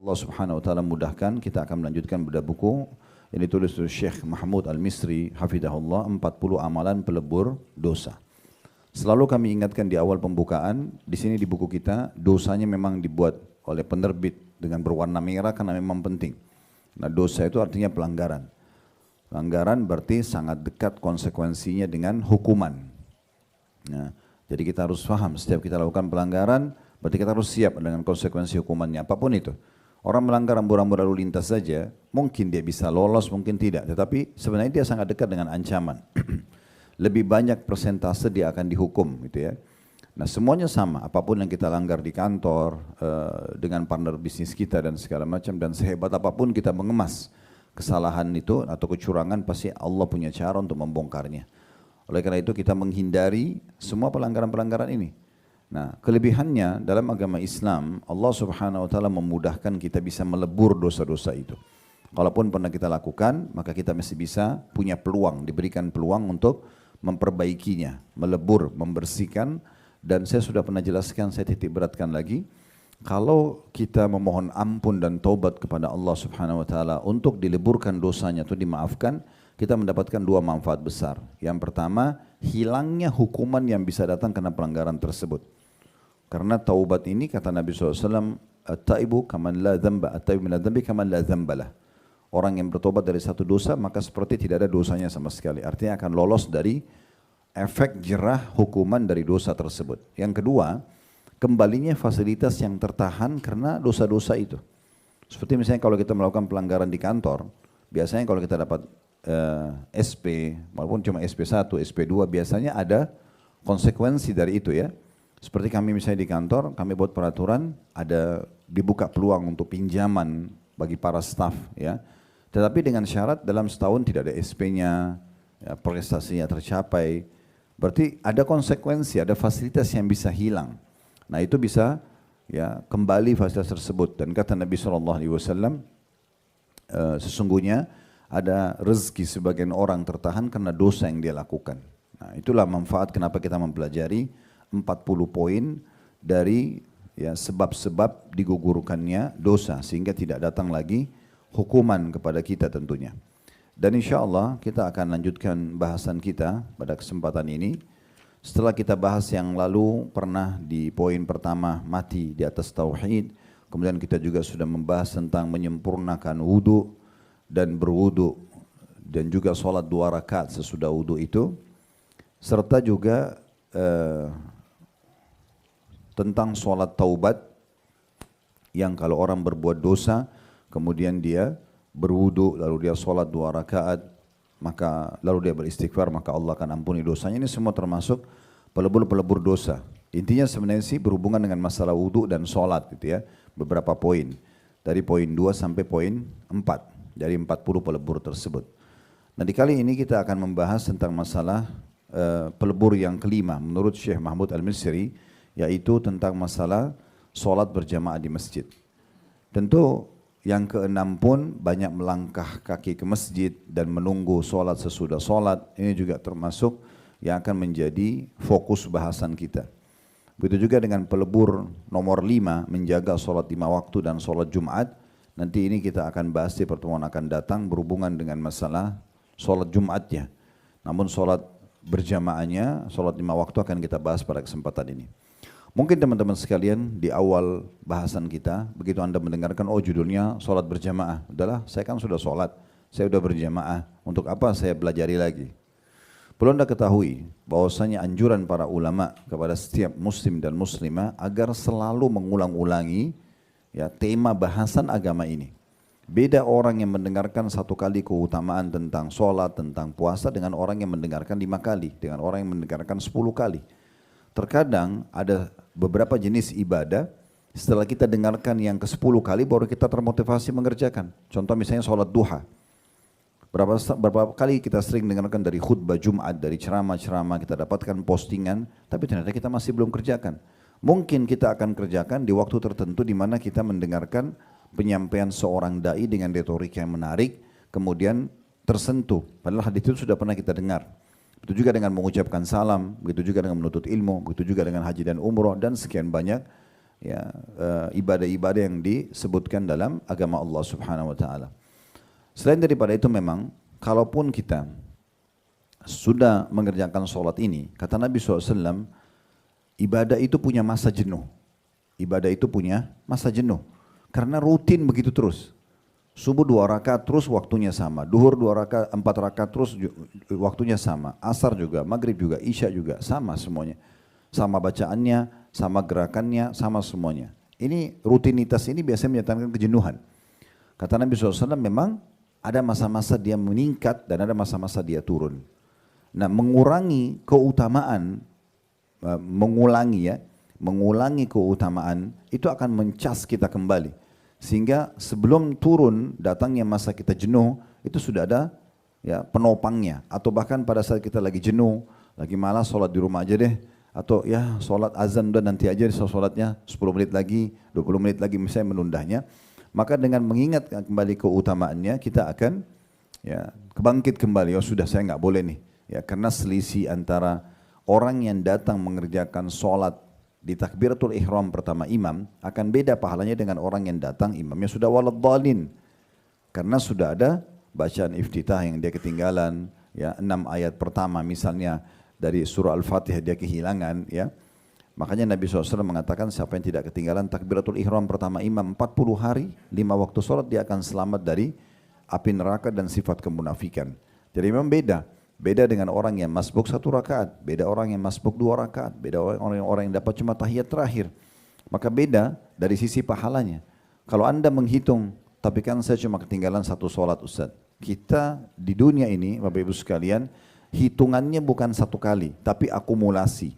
Allah Subhanahu wa taala mudahkan, kita akan melanjutkan bedah buku yang ditulis oleh Syekh Mahmud Al-Misri hafizahullah, 40 amalan pelebur dosa. Selalu kami ingatkan di awal pembukaan, di sini di buku kita dosanya memang dibuat oleh penerbit dengan berwarna merah karena memang penting. Nah, dosa itu artinya pelanggaran. Pelanggaran berarti sangat dekat konsekuensinya dengan hukuman. Nah, jadi kita harus paham setiap kita lakukan pelanggaran, berarti kita harus siap dengan konsekuensi hukumannya, apapun itu. Orang melanggar rambu-rambu lalu lintas saja, mungkin dia bisa lolos, mungkin tidak. Tetapi sebenarnya dia sangat dekat dengan ancaman. Lebih banyak persentase dia akan dihukum, gitu ya. Nah, semuanya sama, apapun yang kita langgar di kantor, dengan partner bisnis kita dan segala macam, dan sehebat apapun kita mengemas kesalahan itu atau kecurangan, pasti Allah punya cara untuk membongkarnya. Oleh karena itu kita menghindari semua pelanggaran-pelanggaran ini. Nah, kelebihannya dalam agama Islam, Allah Subhanahu wa taala memudahkan kita bisa melebur dosa-dosa itu. Kalaupun pernah kita lakukan, maka kita masih bisa punya peluang, diberikan peluang untuk memperbaikinya, melebur, membersihkan. Dan saya sudah pernah jelaskan, saya titik beratkan lagi, kalau kita memohon ampun dan taubat kepada Allah Subhanahu wa taala untuk dileburkan dosanya atau dimaafkan, kita mendapatkan dua manfaat besar. Yang pertama, hilangnya hukuman yang bisa datang karena pelanggaran tersebut. Karena taubat ini kata Nabi SAW, at-taibu kaman la dzamba, at-taibu min adz-dzambi kaman la dzambalah. Orang yang bertobat dari satu dosa maka seperti tidak ada dosanya sama sekali. Artinya akan lolos dari efek jerah hukuman dari dosa tersebut. Yang kedua, kembalinya fasilitas yang tertahan karena dosa-dosa itu. Seperti misalnya kalau kita melakukan pelanggaran di kantor, biasanya kalau kita dapat SP, walaupun cuma SP1, SP2, biasanya ada konsekuensi dari itu ya. Seperti kami misalnya di kantor, kami buat peraturan, ada dibuka peluang untuk pinjaman bagi para staf ya. Tetapi dengan syarat dalam setahun tidak ada SP-nya, ya, prestasinya tercapai. Berarti ada konsekuensi, ada fasilitas yang bisa hilang. Nah itu bisa ya kembali fasilitas tersebut. Dan kata Nabi SAW, sesungguhnya ada rezeki sebagian orang tertahan karena dosa yang dia lakukan. Nah itulah manfaat kenapa kita mempelajari 40 poin dari ya, sebab-sebab digugurkannya dosa sehingga tidak datang lagi hukuman kepada kita tentunya. Dan insya Allah kita akan lanjutkan bahasan kita pada kesempatan ini. Setelah kita bahas yang lalu pernah di poin pertama mati di atas tauhid, kemudian kita juga sudah membahas tentang menyempurnakan wudu dan berwudu dan juga sholat 2 rakaat sesudah wudu itu, serta juga tentang sholat taubat yang kalau orang berbuat dosa kemudian dia berwudu lalu dia sholat 2 rakaat maka lalu dia beristighfar maka Allah akan ampuni dosanya. Ini semua termasuk pelebur-pelebur dosa. Intinya sebenarnya sih berhubungan dengan masalah wudu dan sholat gitu ya, beberapa poin dari poin 2 sampai poin 4 dari 40 pelebur tersebut. Nah di kali ini kita akan membahas tentang masalah pelebur yang kelima menurut Syekh Mahmud Al-Misri, yaitu tentang masalah sholat berjamaah di masjid. Tentu yang keenam pun banyak melangkah kaki ke masjid dan menunggu sholat sesudah sholat. Ini juga termasuk yang akan menjadi fokus bahasan kita. Begitu juga dengan pelebur nomor 5, menjaga sholat 5 waktu dan sholat Jumat. Nanti ini kita akan bahas di pertemuan akan datang berhubungan dengan masalah sholat Jumatnya. Namun sholat berjamaahnya, sholat 5 waktu akan kita bahas pada kesempatan ini. Mungkin teman-teman sekalian di awal bahasan kita, begitu Anda mendengarkan, oh judulnya sholat berjamaah. Udahlah, saya kan sudah sholat, saya sudah berjamaah, untuk apa saya pelajari lagi? Perlu Anda ketahui bahwasanya anjuran para ulama kepada setiap muslim dan muslimah agar selalu mengulang-ulangi ya, tema bahasan agama ini. Beda orang yang mendengarkan 1 kali keutamaan tentang sholat, tentang puasa dengan orang yang mendengarkan 5 kali, dengan orang yang mendengarkan 10 kali. Terkadang ada beberapa jenis ibadah, setelah kita dengarkan yang ke-10 kali baru kita termotivasi mengerjakan. Contoh misalnya sholat duha. Berapa kali kita sering dengarkan dari khutbah Jumat, dari ceramah-ceramah, kita dapatkan postingan, tapi ternyata kita masih belum kerjakan. Mungkin kita akan kerjakan di waktu tertentu di mana kita mendengarkan penyampaian seorang dai dengan retorika yang menarik, kemudian tersentuh. Padahal hadis itu sudah pernah kita dengar. Begitu juga dengan mengucapkan salam, begitu juga dengan menuntut ilmu, begitu juga dengan haji dan umroh dan sekian banyak ya ibadah-ibadah yang disebutkan dalam agama Allah Subhanahu wa taala. Selain daripada itu memang kalaupun kita sudah mengerjakan sholat ini, kata Nabi SAW, ibadah itu punya masa jenuh. Ibadah itu punya masa jenuh. Karena rutin begitu terus. Subuh 2 rakaat terus waktunya sama. Duhur 2 rakaat, 4 rakaat terus waktunya sama. Asar juga, maghrib juga, isya juga, sama semuanya. Sama bacaannya, sama gerakannya, sama semuanya. Ini rutinitas ini biasanya menyatakan kejenuhan. Kata Nabi SAW memang ada masa-masa dia meningkat dan ada masa-masa dia turun. Nah, mengurangi keutamaan, mengulangi keutamaan itu akan mencas kita kembali. Sehingga sebelum turun datangnya masa kita jenuh, itu sudah ada ya penopangnya. Atau bahkan pada saat kita lagi jenuh, lagi malas sholat di rumah aja deh. Atau ya sholat azan udah nanti aja sholatnya 10 menit lagi, 20 menit lagi misalnya menundanya. Maka dengan mengingat kembali keutamaannya, kita akan ya kebangkit kembali. Oh sudah, saya nggak boleh nih. Ya, karena selisih antara orang yang datang mengerjakan sholat di takbiratul ihram pertama imam akan beda pahalanya dengan orang yang datang imamnya sudah waladhdallin. Karena sudah ada bacaan iftitah yang dia ketinggalan, ya 6 ayat pertama misalnya dari surah Al-Fatihah dia kehilangan, ya. Makanya Nabi SAW mengatakan siapa yang tidak ketinggalan takbiratul ihram pertama imam 40 hari, 5 waktu sholat dia akan selamat dari api neraka dan sifat kemunafikan. Jadi memang beda. Beda dengan orang yang masbuk 1 rakaat, beda orang yang masbuk 2 rakaat, beda orang yang dapat cuma tahiyat terakhir. Maka beda dari sisi pahalanya. Kalau Anda menghitung, tapi kan saya cuma ketinggalan 1 sholat Ustaz. Kita di dunia ini, Bapak Ibu sekalian, hitungannya bukan 1 kali, tapi akumulasi.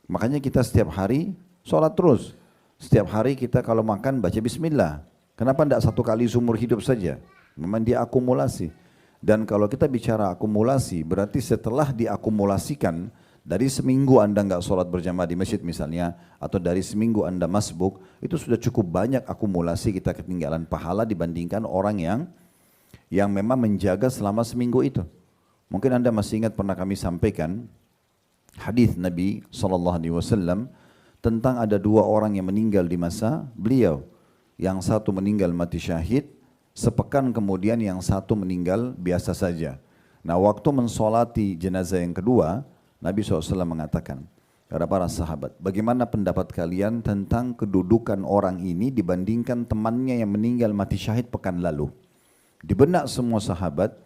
Makanya kita setiap hari sholat terus. Setiap hari kita kalau makan baca bismillah. Kenapa tidak 1 kali seumur hidup saja? Memang dia akumulasi. Dan kalau kita bicara akumulasi, berarti setelah diakumulasikan, dari seminggu Anda nggak sholat berjamaah di masjid misalnya, atau dari seminggu Anda masbuk, itu sudah cukup banyak akumulasi kita ketinggalan pahala dibandingkan orang yang memang menjaga selama seminggu itu. Mungkin Anda masih ingat pernah kami sampaikan hadis Nabi SAW tentang ada 2 orang yang meninggal di masa beliau. Yang satu meninggal mati syahid, sepekan kemudian yang satu meninggal biasa saja. Nah, waktu mensolati jenazah yang kedua, Nabi SAW mengatakan kepada para sahabat, bagaimana pendapat kalian tentang kedudukan orang ini dibandingkan temannya yang meninggal mati syahid pekan lalu? Di benak semua sahabat,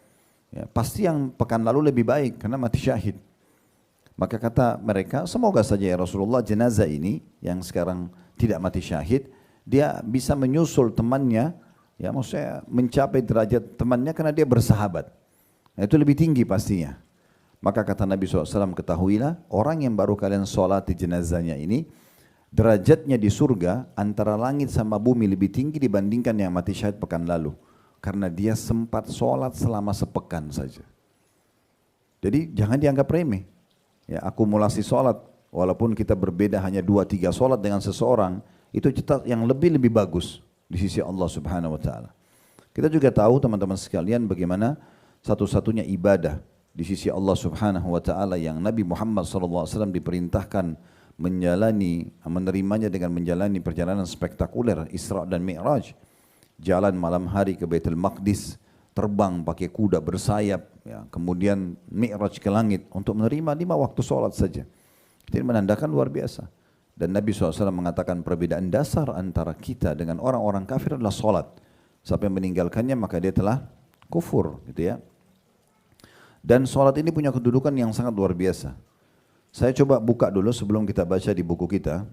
ya, pasti yang pekan lalu lebih baik karena mati syahid. Maka kata mereka, semoga saja ya Rasulullah jenazah ini yang sekarang tidak mati syahid, dia bisa menyusul temannya, ya maksudnya mencapai derajat temannya karena dia bersahabat. Nah, itu lebih tinggi pastinya. Maka kata Nabi SAW, ketahuilah orang yang baru kalian sholati jenazahnya ini, derajatnya di surga antara langit sama bumi lebih tinggi dibandingkan yang mati syahid pekan lalu. Karena dia sempat sholat selama sepekan saja. Jadi jangan dianggap remeh. Ya, akumulasi sholat, walaupun kita berbeda hanya 2-3 sholat dengan seseorang, itu kita yang lebih bagus di sisi Allah Subhanahu wa taala. Kita juga tahu teman-teman sekalian bagaimana satu-satunya ibadah di sisi Allah Subhanahu wa taala yang Nabi Muhammad SAW diperintahkan menerimanya dengan menjalani perjalanan spektakuler Isra dan Mi'raj. Jalan malam hari ke Baitul Maqdis, terbang pakai kuda bersayap, ya, kemudian Mi'raj ke langit untuk menerima 5 waktu sholat saja. Itu menandakan luar biasa. Dan Nabi SAW mengatakan perbedaan dasar antara kita dengan orang-orang kafir adalah sholat. Siapa yang meninggalkannya maka dia telah kufur, gitu ya. Dan sholat ini punya kedudukan yang sangat luar biasa. Saya coba buka dulu sebelum kita baca di buku kita,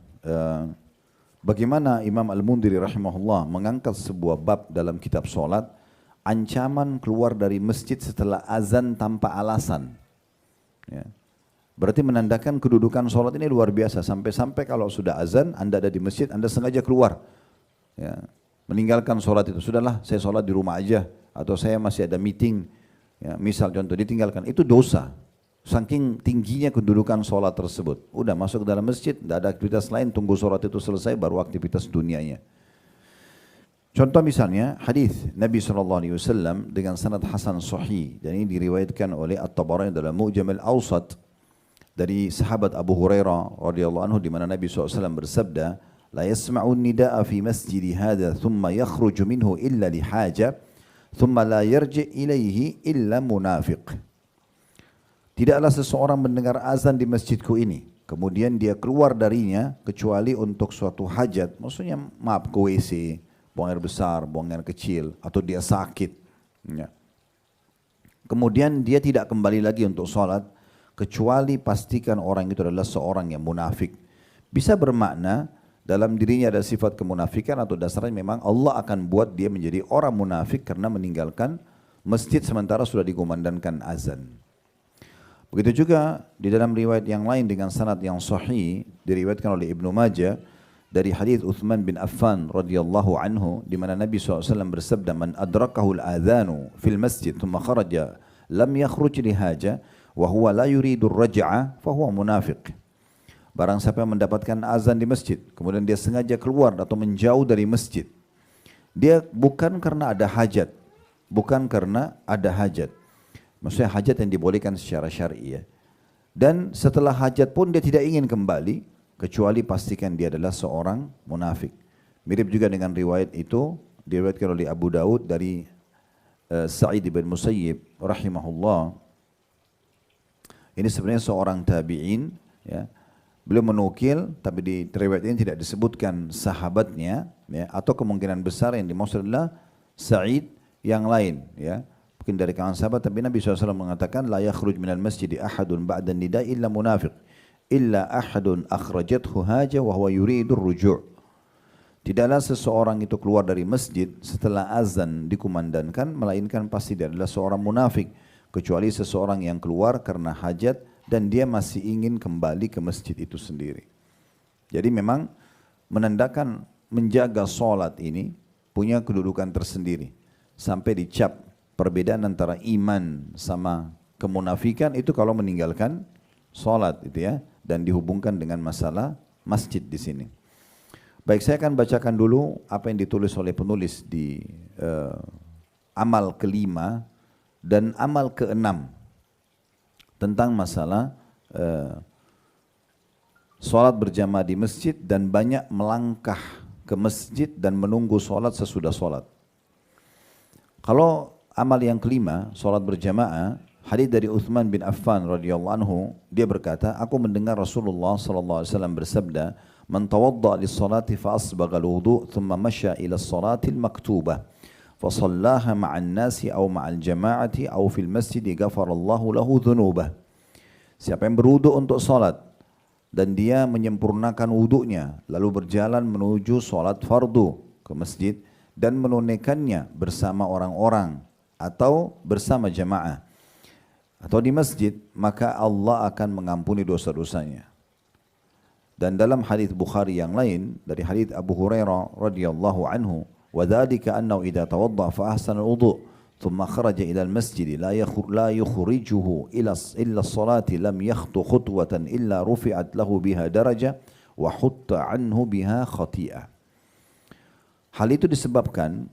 bagaimana Imam Al-Mundhiri rahimahullah mengangkat sebuah bab dalam kitab sholat, ancaman keluar dari masjid setelah azan tanpa alasan. Ya. Berarti menandakan kedudukan sholat ini luar biasa. Sampai-sampai kalau sudah azan, Anda ada di masjid, Anda sengaja keluar. Ya, meninggalkan sholat itu. Sudahlah, saya sholat di rumah aja. Atau saya masih ada meeting. Ya, misal contoh, ditinggalkan. Itu dosa. Saking tingginya kedudukan sholat tersebut. Udah masuk ke dalam masjid, tidak ada aktivitas lain. Tunggu sholat itu selesai, baru aktivitas dunianya. Contoh misalnya, hadis Nabi SAW dengan sanad hasan sahih. Dan ini diriwayatkan oleh At-Tabarani dalam Mu'jam al-Awsat. Dari sahabat Abu Hurairah radhiyallahu anhu di mana Nabi SAW bersabda, la yasma'u nida'a fi masjidi hadha thumma yakhruju minhu illa lihaja thumma la yarji' ilaihi illa munafiq. Tidaklah seseorang mendengar azan di masjidku ini, kemudian dia keluar darinya kecuali untuk suatu hajat, maksudnya maaf ke WC, buang air besar, buang air kecil, atau dia sakit. Ya. Kemudian dia tidak kembali lagi untuk sholat, kecuali pastikan orang itu adalah seorang yang munafik. Bisa bermakna dalam dirinya ada sifat kemunafikan atau dasarnya memang Allah akan buat dia menjadi orang munafik karena meninggalkan masjid sementara sudah dikumandangkan azan. Begitu juga di dalam riwayat yang lain dengan sanad yang sahih diriwayatkan oleh Ibnu Majah dari hadis Uthman bin Affan radhiyallahu anhu di mana Nabi SAW bersabda, man adrakahu al-adhanu fil masjid thumma kharaja lam yakhruj li haja wa huwa la yuridu ar-raj'a fa huwa munafiq. Barang siapa yang mendapatkan azan di masjid kemudian dia sengaja keluar atau menjauh dari masjid, dia bukan karena ada hajat, maksudnya hajat yang dibolehkan secara syar'i ya. Dan setelah hajat pun dia tidak ingin kembali, kecuali pastikan dia adalah seorang munafik. Mirip juga dengan riwayat itu, diriwayatkan oleh Abu Daud dari Sa'id bin Musayyib rahimahullah. Ini sebenarnya seorang tabi'in ya. Beliau menukil, tapi di riwayat ini tidak disebutkan sahabatnya ya, atau kemungkinan besar yang dimaksud adalah Sa'id yang lain ya. Mungkin dari kalangan sahabat, tapi Nabi SAW mengatakan la yakhruj minal masjidi ahadun ba'da nida illa munafiq illa ahadun akhrajathu haja wa huwa yuridur ruju'. Tidaklah seseorang itu keluar dari masjid setelah azan dikumandangkan melainkan pasti dia adalah seorang munafik, kecuali seseorang yang keluar karena hajat dan dia masih ingin kembali ke masjid itu sendiri. Jadi memang menandakan menjaga solat ini punya kedudukan tersendiri sampai dicap perbedaan antara iman sama kemunafikan itu kalau meninggalkan sholat itu ya, dan dihubungkan dengan masalah masjid di sini. Baik, saya akan bacakan dulu apa yang ditulis oleh penulis di amal kelima dan amal keenam tentang masalah sholat berjamaah di masjid dan banyak melangkah ke masjid dan menunggu sholat sesudah sholat. Kalau amal yang kelima, sholat berjamaah, hadis dari Uthman bin Affan radhiyallahu anhu, dia berkata, aku mendengar Rasulullah sallallahu alaihi wasallam bersabda, man tawadda lis-salati fa asbagha al-wudu' thumma masya ila as-salati al-maktubah fa shallaha ma'an nasi aw ma'al jama'ati aw fil masjid ghafarallahu lahu dhunubah. Siapa yang berwudu untuk salat dan dia menyempurnakan wudunya lalu berjalan menuju salat fardu ke masjid dan menunaikannya bersama orang-orang atau bersama jamaah atau di masjid, maka Allah akan mengampuni dosa-dosanya. Dan dalam hadis Bukhari yang lain dari hadis Abu Hurairah radhiyallahu anhu, wa dzalika annahu idza tawadda fa ahsana al-wudu' thumma kharaja ila al-masjid la yukhrijuhu illa as-salati lam yakhtu khutwatan illa rufi'at lahu biha darajah wa hutta anhu biha khati'ah. Hal itu disebabkan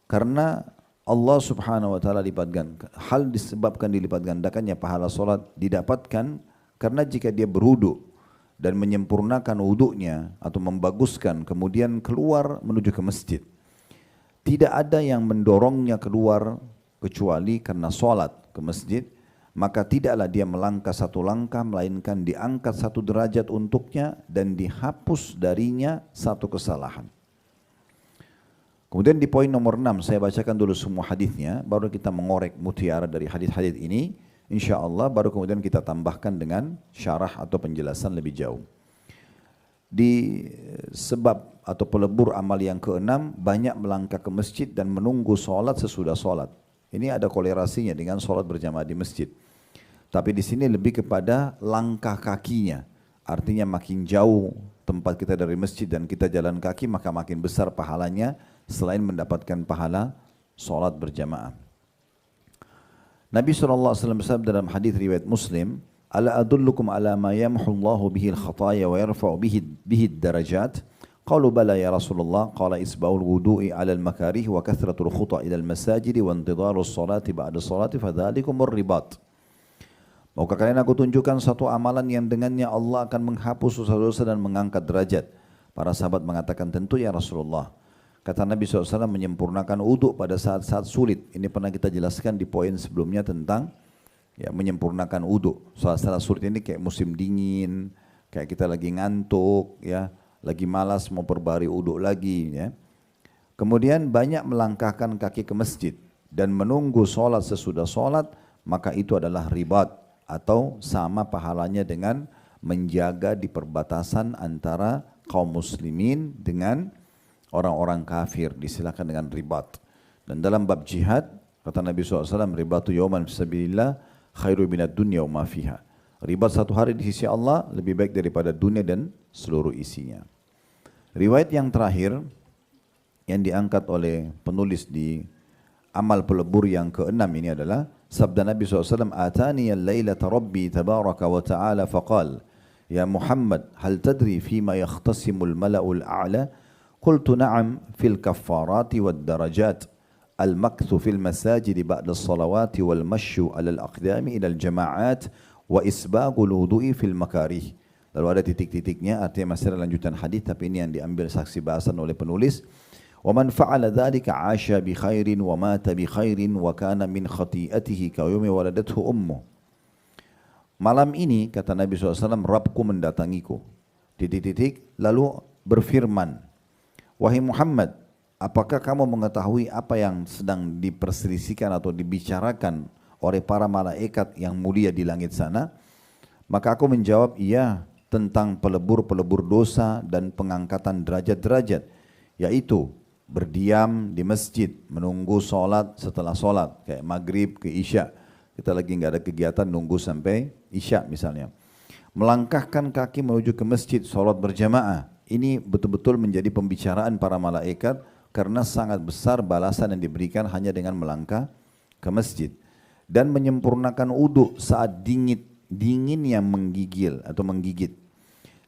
karena Allah subhanahu wa ta'ala disebabkan dilipat gandakannya pahala solat didapatkan karena jika dia berwudu dan menyempurnakan wudunya atau membaguskan kemudian keluar menuju ke masjid, tidak ada yang mendorongnya keluar kecuali karena solat ke masjid, maka tidaklah dia melangkah satu langkah melainkan diangkat satu derajat untuknya dan dihapus darinya satu kesalahan. Kemudian di poin nomor 6 saya bacakan dulu semua hadisnya, baru kita mengorek mutiara dari hadis-hadis ini, insya Allah baru kemudian kita tambahkan dengan syarah atau penjelasan lebih jauh. Di sebab atau pelebur amal yang keenam, banyak melangkah ke masjid dan menunggu sholat sesudah sholat. Ini ada kolerasinya dengan sholat berjamaah di masjid. Tapi di sini lebih kepada langkah kakinya, artinya makin jauh tempat kita dari masjid dan kita jalan kaki maka makin besar pahalanya selain mendapatkan pahala solat berjamaah. Nabi SAW bersabda dalam hadis riwayat Muslim, ala adullukum ala ma yamhu Allahu bihi al-khataya wa yarfa'u bihi ad-darajat. Qalu bala ya Rasulullah, qala isba'ul wudu'i ala al-makarih wa kathratul khuta ila al-masajid wa intidaru as-salati ba'da as-salati fadhalikumur ribat. Maukah kalian aku tunjukkan satu amalan yang dengannya Allah akan menghapus dosa-dosa dan mengangkat derajat? Para sahabat mengatakan, tentu ya Rasulullah. Kata Nabi SAW, menyempurnakan uduk pada saat-saat sulit. Ini pernah kita jelaskan di poin sebelumnya tentang ya, menyempurnakan uduk. Saat-saat sulit ini kayak musim dingin, kayak kita lagi ngantuk, ya, lagi malas mau perbaharui uduk lagi. Ya. Kemudian banyak melangkahkan kaki ke masjid dan menunggu sholat sesudah sholat, maka itu adalah ribat atau sama pahalanya dengan menjaga di perbatasan antara kaum muslimin dengan orang-orang kafir, disilakan dengan ribat. Dan dalam bab jihad, kata Nabi SAW, ribatu yawman fisabilillah khairu minad dunya wa ma fiha. Ribat satu hari di sisi Allah lebih baik daripada dunia dan seluruh isinya. Riwayat yang terakhir yang diangkat oleh penulis di amal pelebur yang ke-6 ini adalah sabda Nabi SAW, Atani al-lailata rabbi tabaraka wa ta'ala faqal, Ya Muhammad, hal tadri fima yakhtasimul mala'ul a'la? Qultu na'am fil kaffarati wad darajat, al-makthu fil masajid ba'da salawati wal masyu alal aqdami ilal jama'at, wa isbagul wudu'i fil makarih. Lalu ada titik-titiknya, artinya masih ada lanjutan hadis, tapi ini yang diambil saksi bahasan oleh penulis. وَمَنْ فَعَلَ ذَلِكَ عَاشَ بِخَيْرٍ وَمَاتَ بِخَيْرٍ وَكَانَ مِنْ خَطِيئَتِهِ كَيَوْمِ وَلَدَتْهُ أُمُّهُ. Malam ini, kata Nabi SAW, Rabbku mendatangiku. Titik-titik, lalu berfirman, Wahai Muhammad, apakah kamu mengetahui apa yang sedang diperselisihkan atau dibicarakan oleh para malaikat yang mulia di langit sana? Maka aku menjawab, iya, tentang pelebur-pelebur dosa dan pengangkatan derajat-derajat, yaitu berdiam di masjid, menunggu sholat setelah sholat, kayak maghrib ke isya. Kita lagi nggak ada kegiatan, nunggu sampai isya misalnya. Melangkahkan kaki menuju ke masjid, sholat berjamaah. Ini betul-betul menjadi pembicaraan para malaikat karena sangat besar balasan yang diberikan hanya dengan melangkah ke masjid. Dan menyempurnakan uduk saat dingin yang menggigil atau menggigit.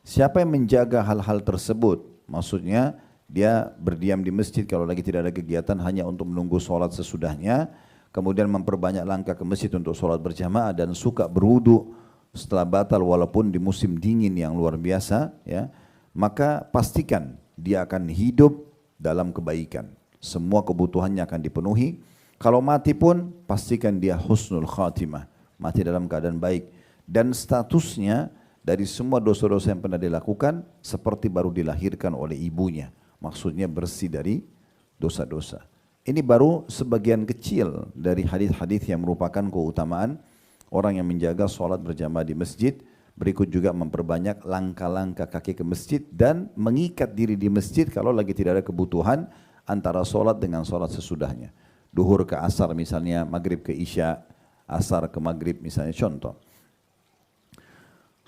Siapa yang menjaga hal-hal tersebut? Maksudnya dia berdiam di masjid kalau lagi tidak ada kegiatan hanya untuk menunggu sholat sesudahnya, kemudian memperbanyak langkah ke masjid untuk sholat berjamaah dan suka berwudu setelah batal walaupun di musim dingin yang luar biasa, ya, maka pastikan dia akan hidup dalam kebaikan. Semua kebutuhannya akan dipenuhi. Kalau mati pun pastikan dia husnul khatimah, mati dalam keadaan baik. Dan statusnya dari semua dosa-dosa yang pernah dilakukan seperti baru dilahirkan oleh ibunya. Maksudnya bersih dari dosa-dosa. Ini baru sebagian kecil dari hadis-hadis yang merupakan keutamaan orang yang menjaga sholat berjamaah di masjid. Berikut juga memperbanyak langkah-langkah kaki ke masjid dan mengikat diri di masjid kalau lagi tidak ada kebutuhan antara sholat dengan sholat sesudahnya. Duhur ke asar misalnya, maghrib ke isya, asar ke maghrib misalnya, contoh.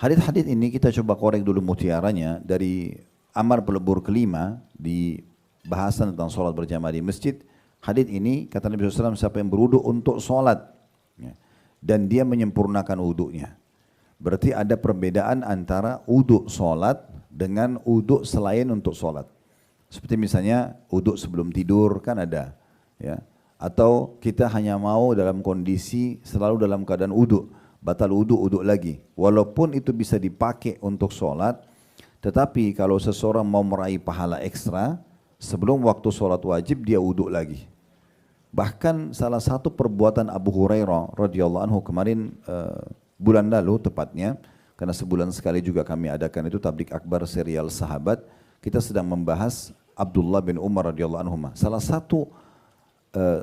Hadis-hadis ini kita coba korek dulu mutiaranya dari amar pelebur kelima di bahasan tentang sholat berjamaah di masjid. Hadis ini kata Nabi SAW, siapa yang berwudu untuk sholat dan dia menyempurnakan wuduknya. Berarti ada perbedaan antara wuduk sholat dengan wuduk selain untuk sholat. Seperti misalnya wuduk sebelum tidur kan ada, ya. Atau kita hanya mau dalam kondisi selalu dalam keadaan wuduk, batal wuduk lagi. Walaupun itu bisa dipakai untuk sholat, tetapi kalau seseorang mau meraih pahala ekstra, sebelum waktu sholat wajib dia wuduk lagi. Bahkan salah satu perbuatan Abu Hurairah radhiyallahu anhu kemarin bulan lalu tepatnya, karena sebulan sekali juga kami adakan itu tablik akbar serial sahabat, kita sedang membahas Abdullah bin Umar radhiyallahu anhu. Salah satu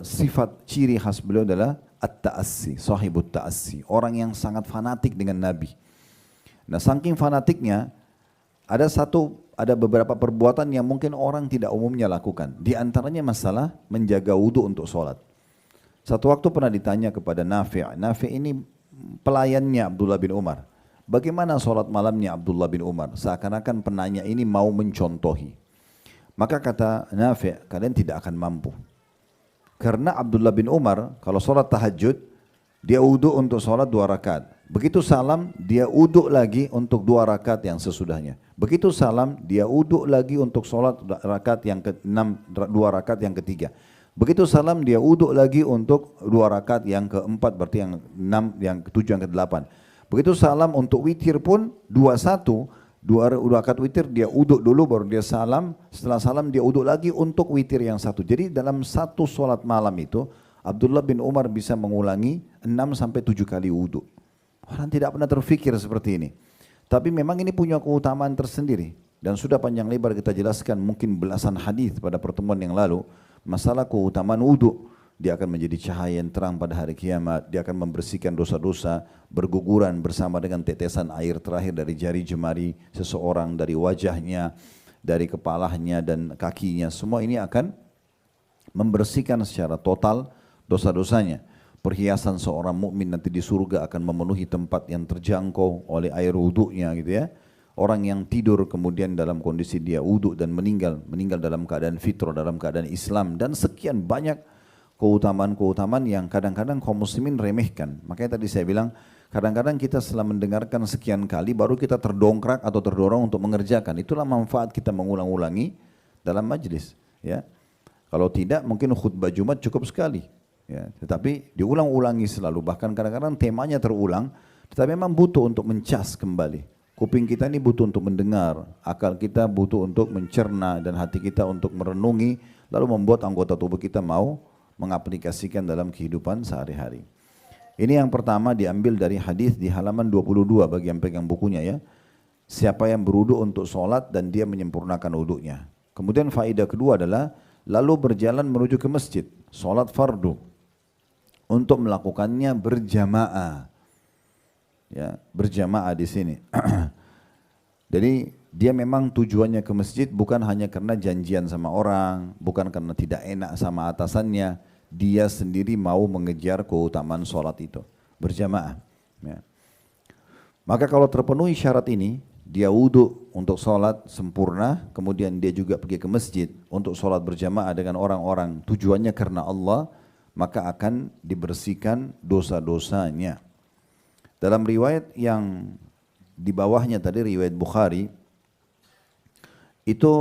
sifat ciri khas beliau adalah at-ta'assi, sahibut ta'assi, orang yang sangat fanatik dengan Nabi. Nah, saking fanatiknya ada beberapa perbuatan yang mungkin orang tidak umumnya lakukan. Di antaranya masalah menjaga wudhu untuk sholat. Satu waktu pernah ditanya kepada Nafi'. Nafi' ini pelayannya Abdullah bin Umar. Bagaimana sholat malamnya Abdullah bin Umar? Seakan-akan penanya ini mau mencontohi. Maka kata Nafi', kalian tidak akan mampu. Karena Abdullah bin Umar kalau sholat tahajud, dia wudhu untuk sholat 2 rakaat. Begitu salam, dia wudhu lagi untuk 2 rakaat yang sesudahnya. Begitu salam, dia wudhu lagi untuk sholat rakaat yang ke-6, 2 rakaat yang ketiga. Begitu salam, dia wudhu lagi untuk 2 rakaat yang keempat, berarti yang 6, yang ke-7, yang ke-8. Begitu salam untuk witir pun 21, dua rakaat witir dia uduk dulu baru dia salam, setelah salam dia uduk lagi untuk witir yang satu. Jadi dalam satu solat malam itu Abdullah bin Umar bisa mengulangi 6 sampai 7 kali uduk. Orang tidak pernah terfikir seperti ini. Tapi memang ini punya keutamaan tersendiri. Dan sudah panjang lebar kita jelaskan mungkin belasan hadis pada pertemuan yang lalu. Masalah keutamaan uduk. Dia akan menjadi cahaya yang terang pada hari kiamat. Dia akan membersihkan dosa-dosa, berguguran bersama dengan tetesan air terakhir dari jari jemari seseorang, dari wajahnya, dari kepalanya dan kakinya. Semua ini akan membersihkan secara total dosa-dosanya. Perhiasan seorang mukmin nanti di surga akan memenuhi tempat yang terjangkau oleh air wuduknya gitu ya. Orang yang tidur kemudian dalam kondisi dia wuduk dan meninggal dalam keadaan fitrah, dalam keadaan Islam dan sekian banyak keutamaan-keutamaan yang kadang-kadang kaum muslimin remehkan. Makanya tadi saya bilang, kadang-kadang kita setelah mendengarkan sekian kali baru kita terdongkrak atau terdorong untuk mengerjakan. Itulah manfaat kita mengulang-ulangi dalam majlis. Ya. Kalau tidak mungkin khutbah Jumat cukup sekali. Ya. Tetapi diulang-ulangi selalu, bahkan kadang-kadang temanya terulang, tetapi memang butuh untuk mencas kembali. Kuping kita ini butuh untuk mendengar, akal kita butuh untuk mencerna, dan hati kita untuk merenungi, lalu membuat anggota tubuh kita mau mengaplikasikan dalam kehidupan sehari-hari. Ini yang pertama diambil dari hadis di halaman 22 bagi yang pegang bukunya ya. Siapa yang berwudu untuk sholat dan dia menyempurnakan wudunya. Kemudian faedah kedua adalah lalu berjalan menuju ke masjid, sholat fardu untuk melakukannya berjamaah. Ya, berjamaah di sini. Jadi dia memang tujuannya ke masjid bukan hanya karena janjian sama orang, bukan karena tidak enak sama atasannya, dia sendiri mau mengejar keutamaan sholat itu, berjamaah. Ya. Maka kalau terpenuhi syarat ini, dia wudhu untuk sholat sempurna, kemudian dia juga pergi ke masjid untuk sholat berjamaah dengan orang-orang tujuannya karena Allah, maka akan dibersihkan dosa-dosanya. Dalam riwayat yang di bawahnya tadi, riwayat Bukhari, itu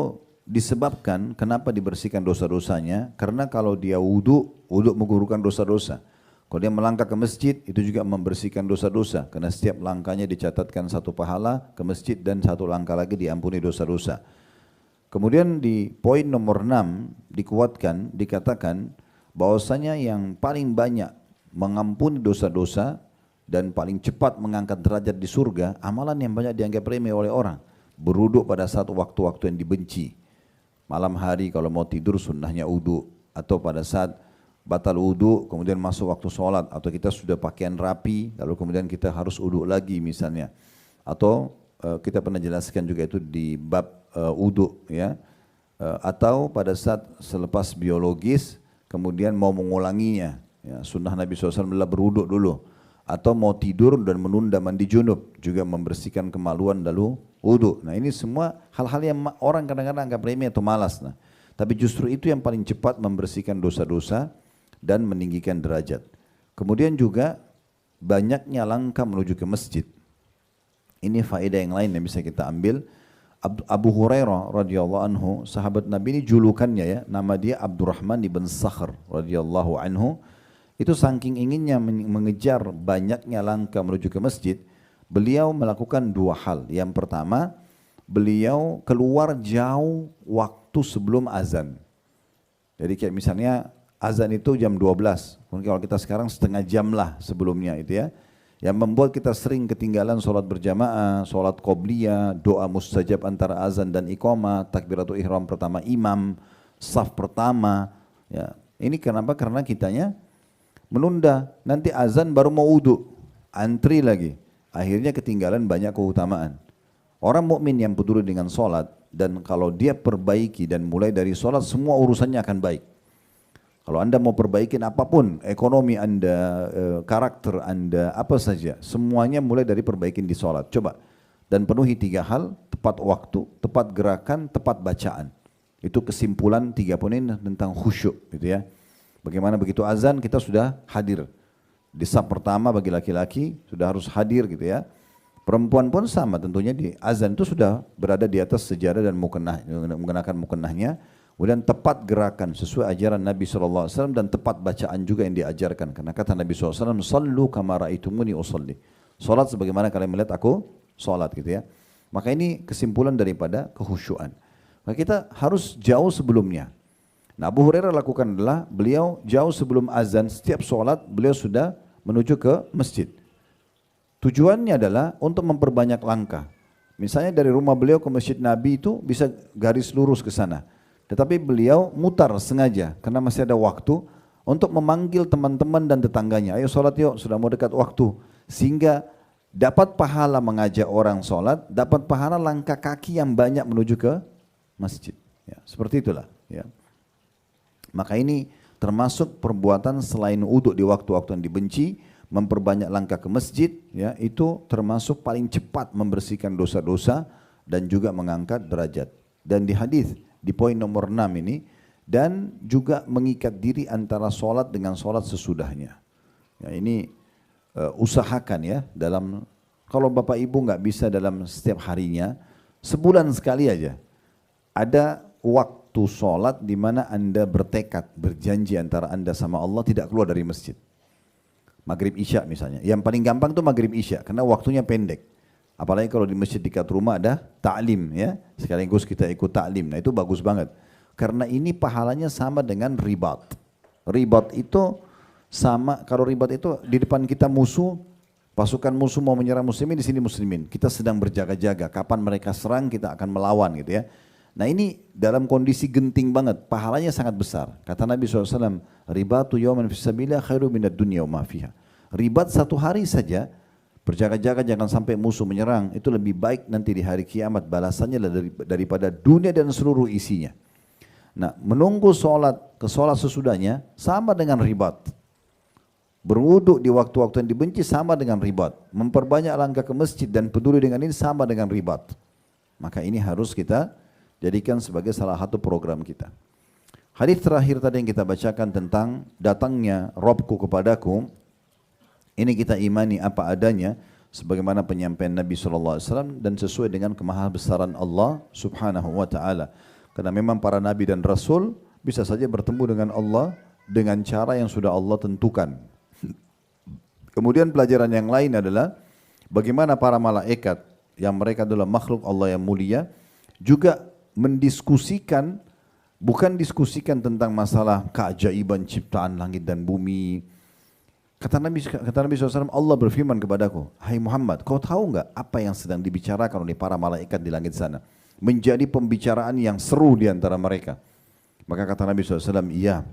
disebabkan kenapa dibersihkan dosa-dosanya, karena kalau dia wudhu menggugurkan dosa-dosa. Kalau dia melangkah ke masjid, itu juga membersihkan dosa-dosa, karena setiap langkahnya dicatatkan satu pahala ke masjid dan satu langkah lagi diampuni dosa-dosa. Kemudian di poin nomor 6 dikuatkan, dikatakan bahwasanya yang paling banyak mengampuni dosa-dosa dan paling cepat mengangkat derajat di surga, amalan yang banyak dianggap remeh oleh orang. Berwuduk pada saat waktu-waktu yang dibenci. Malam hari kalau mau tidur sunnahnya wudu, atau pada saat batal wudu kemudian masuk waktu sholat, atau kita sudah pakaian rapi lalu kemudian kita harus wudu lagi misalnya, atau kita pernah jelaskan juga itu di bab wudu ya, atau pada saat selepas biologis kemudian mau mengulanginya ya, sunnah Nabi SAW adalah berwuduk dulu, atau mau tidur dan menunda mandi junub juga membersihkan kemaluan lalu wudu. Nah ini semua hal-hal yang orang kadang-kadang anggap remeh atau malas. Nah, tapi justru itu yang paling cepat membersihkan dosa-dosa dan meninggikan derajat. Kemudian juga banyaknya langkah menuju ke masjid. Ini faedah yang lain yang bisa kita ambil. Abu Hurairah radhiyallahu anhu, sahabat Nabi ini julukannya ya, nama dia Abdurrahman ibn Sakhr radhiyallahu anhu. Itu saking inginnya mengejar banyaknya langkah menuju ke masjid, beliau melakukan dua hal. Yang pertama, beliau keluar jauh waktu sebelum azan. Jadi kayak misalnya azan itu jam 12, mungkin kalau kita sekarang setengah jam lah sebelumnya itu ya. Yang membuat kita sering ketinggalan sholat berjamaah, sholat qobliyah, doa mustajab antara azan dan iqamah, takbiratul ihram pertama imam, saf pertama. Ya. Ini kenapa? Karena kitanya menunda, nanti azan baru mau wudu, antri lagi. Akhirnya ketinggalan banyak keutamaan. Orang mukmin yang peduli dengan sholat, dan kalau dia perbaiki dan mulai dari sholat, semua urusannya akan baik. Kalau anda mau perbaikin apapun, ekonomi anda, karakter anda, apa saja, semuanya mulai dari perbaikin di sholat. Coba, dan penuhi 3 hal, tepat waktu, tepat gerakan, tepat bacaan. Itu kesimpulan 3 poin ini tentang khusyuk gitu ya. Bagaimana begitu azan kita sudah hadir. Di saf pertama bagi laki-laki sudah harus hadir gitu ya. Perempuan pun sama tentunya, di azan itu sudah berada di atas sejadah dan mukennah, mengenakan mukennahnya. Kemudian tepat gerakan sesuai ajaran Nabi SAW dan tepat bacaan juga yang diajarkan. Karena kata Nabi SAW, "Sallu kama ra'aitumuni usalli." Salat sebagaimana kalian melihat aku salat gitu ya. Maka ini kesimpulan daripada kehusyuan. Maka kita harus jauh sebelumnya. Nah, Abu Hurairah lakukan adalah beliau jauh sebelum azan, setiap sholat beliau sudah menuju ke masjid. Tujuannya adalah untuk memperbanyak langkah. Misalnya dari rumah beliau ke masjid Nabi itu bisa garis lurus ke sana. Tetapi beliau mutar sengaja karena masih ada waktu untuk memanggil teman-teman dan tetangganya. Ayo sholat yuk, sudah mau dekat waktu. Sehingga dapat pahala mengajak orang sholat, dapat pahala langkah kaki yang banyak menuju ke masjid. Ya, seperti itulah. Ya. Maka ini termasuk perbuatan selain uduk di waktu-waktu yang dibenci, memperbanyak langkah ke masjid, ya, itu termasuk paling cepat membersihkan dosa-dosa dan juga mengangkat derajat. Dan di hadis di poin nomor 6 ini, dan juga mengikat diri antara sholat dengan sholat sesudahnya. Ya, ini usahakan ya dalam, kalau Bapak Ibu nggak bisa dalam setiap harinya, sebulan sekali aja ada waktu sholat di mana Anda bertekad, berjanji antara Anda sama Allah tidak keluar dari masjid. Maghrib Isya misalnya, yang paling gampang tuh Maghrib Isya karena waktunya pendek. Apalagi kalau di masjid dekat rumah ada ta'lim ya, sekaligus kita ikut ta'lim. Nah itu bagus banget. Karena ini pahalanya sama dengan ribat. Ribat itu sama, kalau ribat itu di depan kita musuh, pasukan musuh mau menyerang muslimin, di sini muslimin. Kita sedang berjaga-jaga, kapan mereka serang kita akan melawan gitu ya. Nah ini dalam kondisi genting banget, pahalanya sangat besar. Kata Nabi SAW, ribatu yawman fisabilillah khairu minad dunya wa ma fiha. Ribat satu hari saja, berjaga-jaga jangan sampai musuh menyerang, itu lebih baik nanti di hari kiamat balasannya daripada dunia dan seluruh isinya. Nah menunggu sholat ke sholat sesudahnya sama dengan ribat. Berwuduk di waktu-waktu yang dibenci sama dengan ribat. Memperbanyak langkah ke masjid dan peduli dengan ini sama dengan ribat. Maka ini harus kita jadikan sebagai salah satu program kita. Hadis terakhir tadi yang kita bacakan tentang datangnya Robku kepadaku, ini kita imani apa adanya sebagaimana penyampaian Nabi SAW dan sesuai dengan kemahabesaran Allah Subhanahu wa taala. Karena memang para nabi dan rasul bisa saja bertemu dengan Allah dengan cara yang sudah Allah tentukan. Kemudian pelajaran yang lain adalah bagaimana para malaikat yang mereka adalah makhluk Allah yang mulia juga mendiskusikan, bukan diskusikan tentang masalah keajaiban ciptaan langit dan bumi. Kata Nabi SAW, Allah berfirman kepadaku, hai Muhammad, kau tahu enggak apa yang sedang dibicarakan oleh para malaikat di langit sana? Menjadi pembicaraan yang seru di antara mereka. Maka kata Nabi SAW, iya.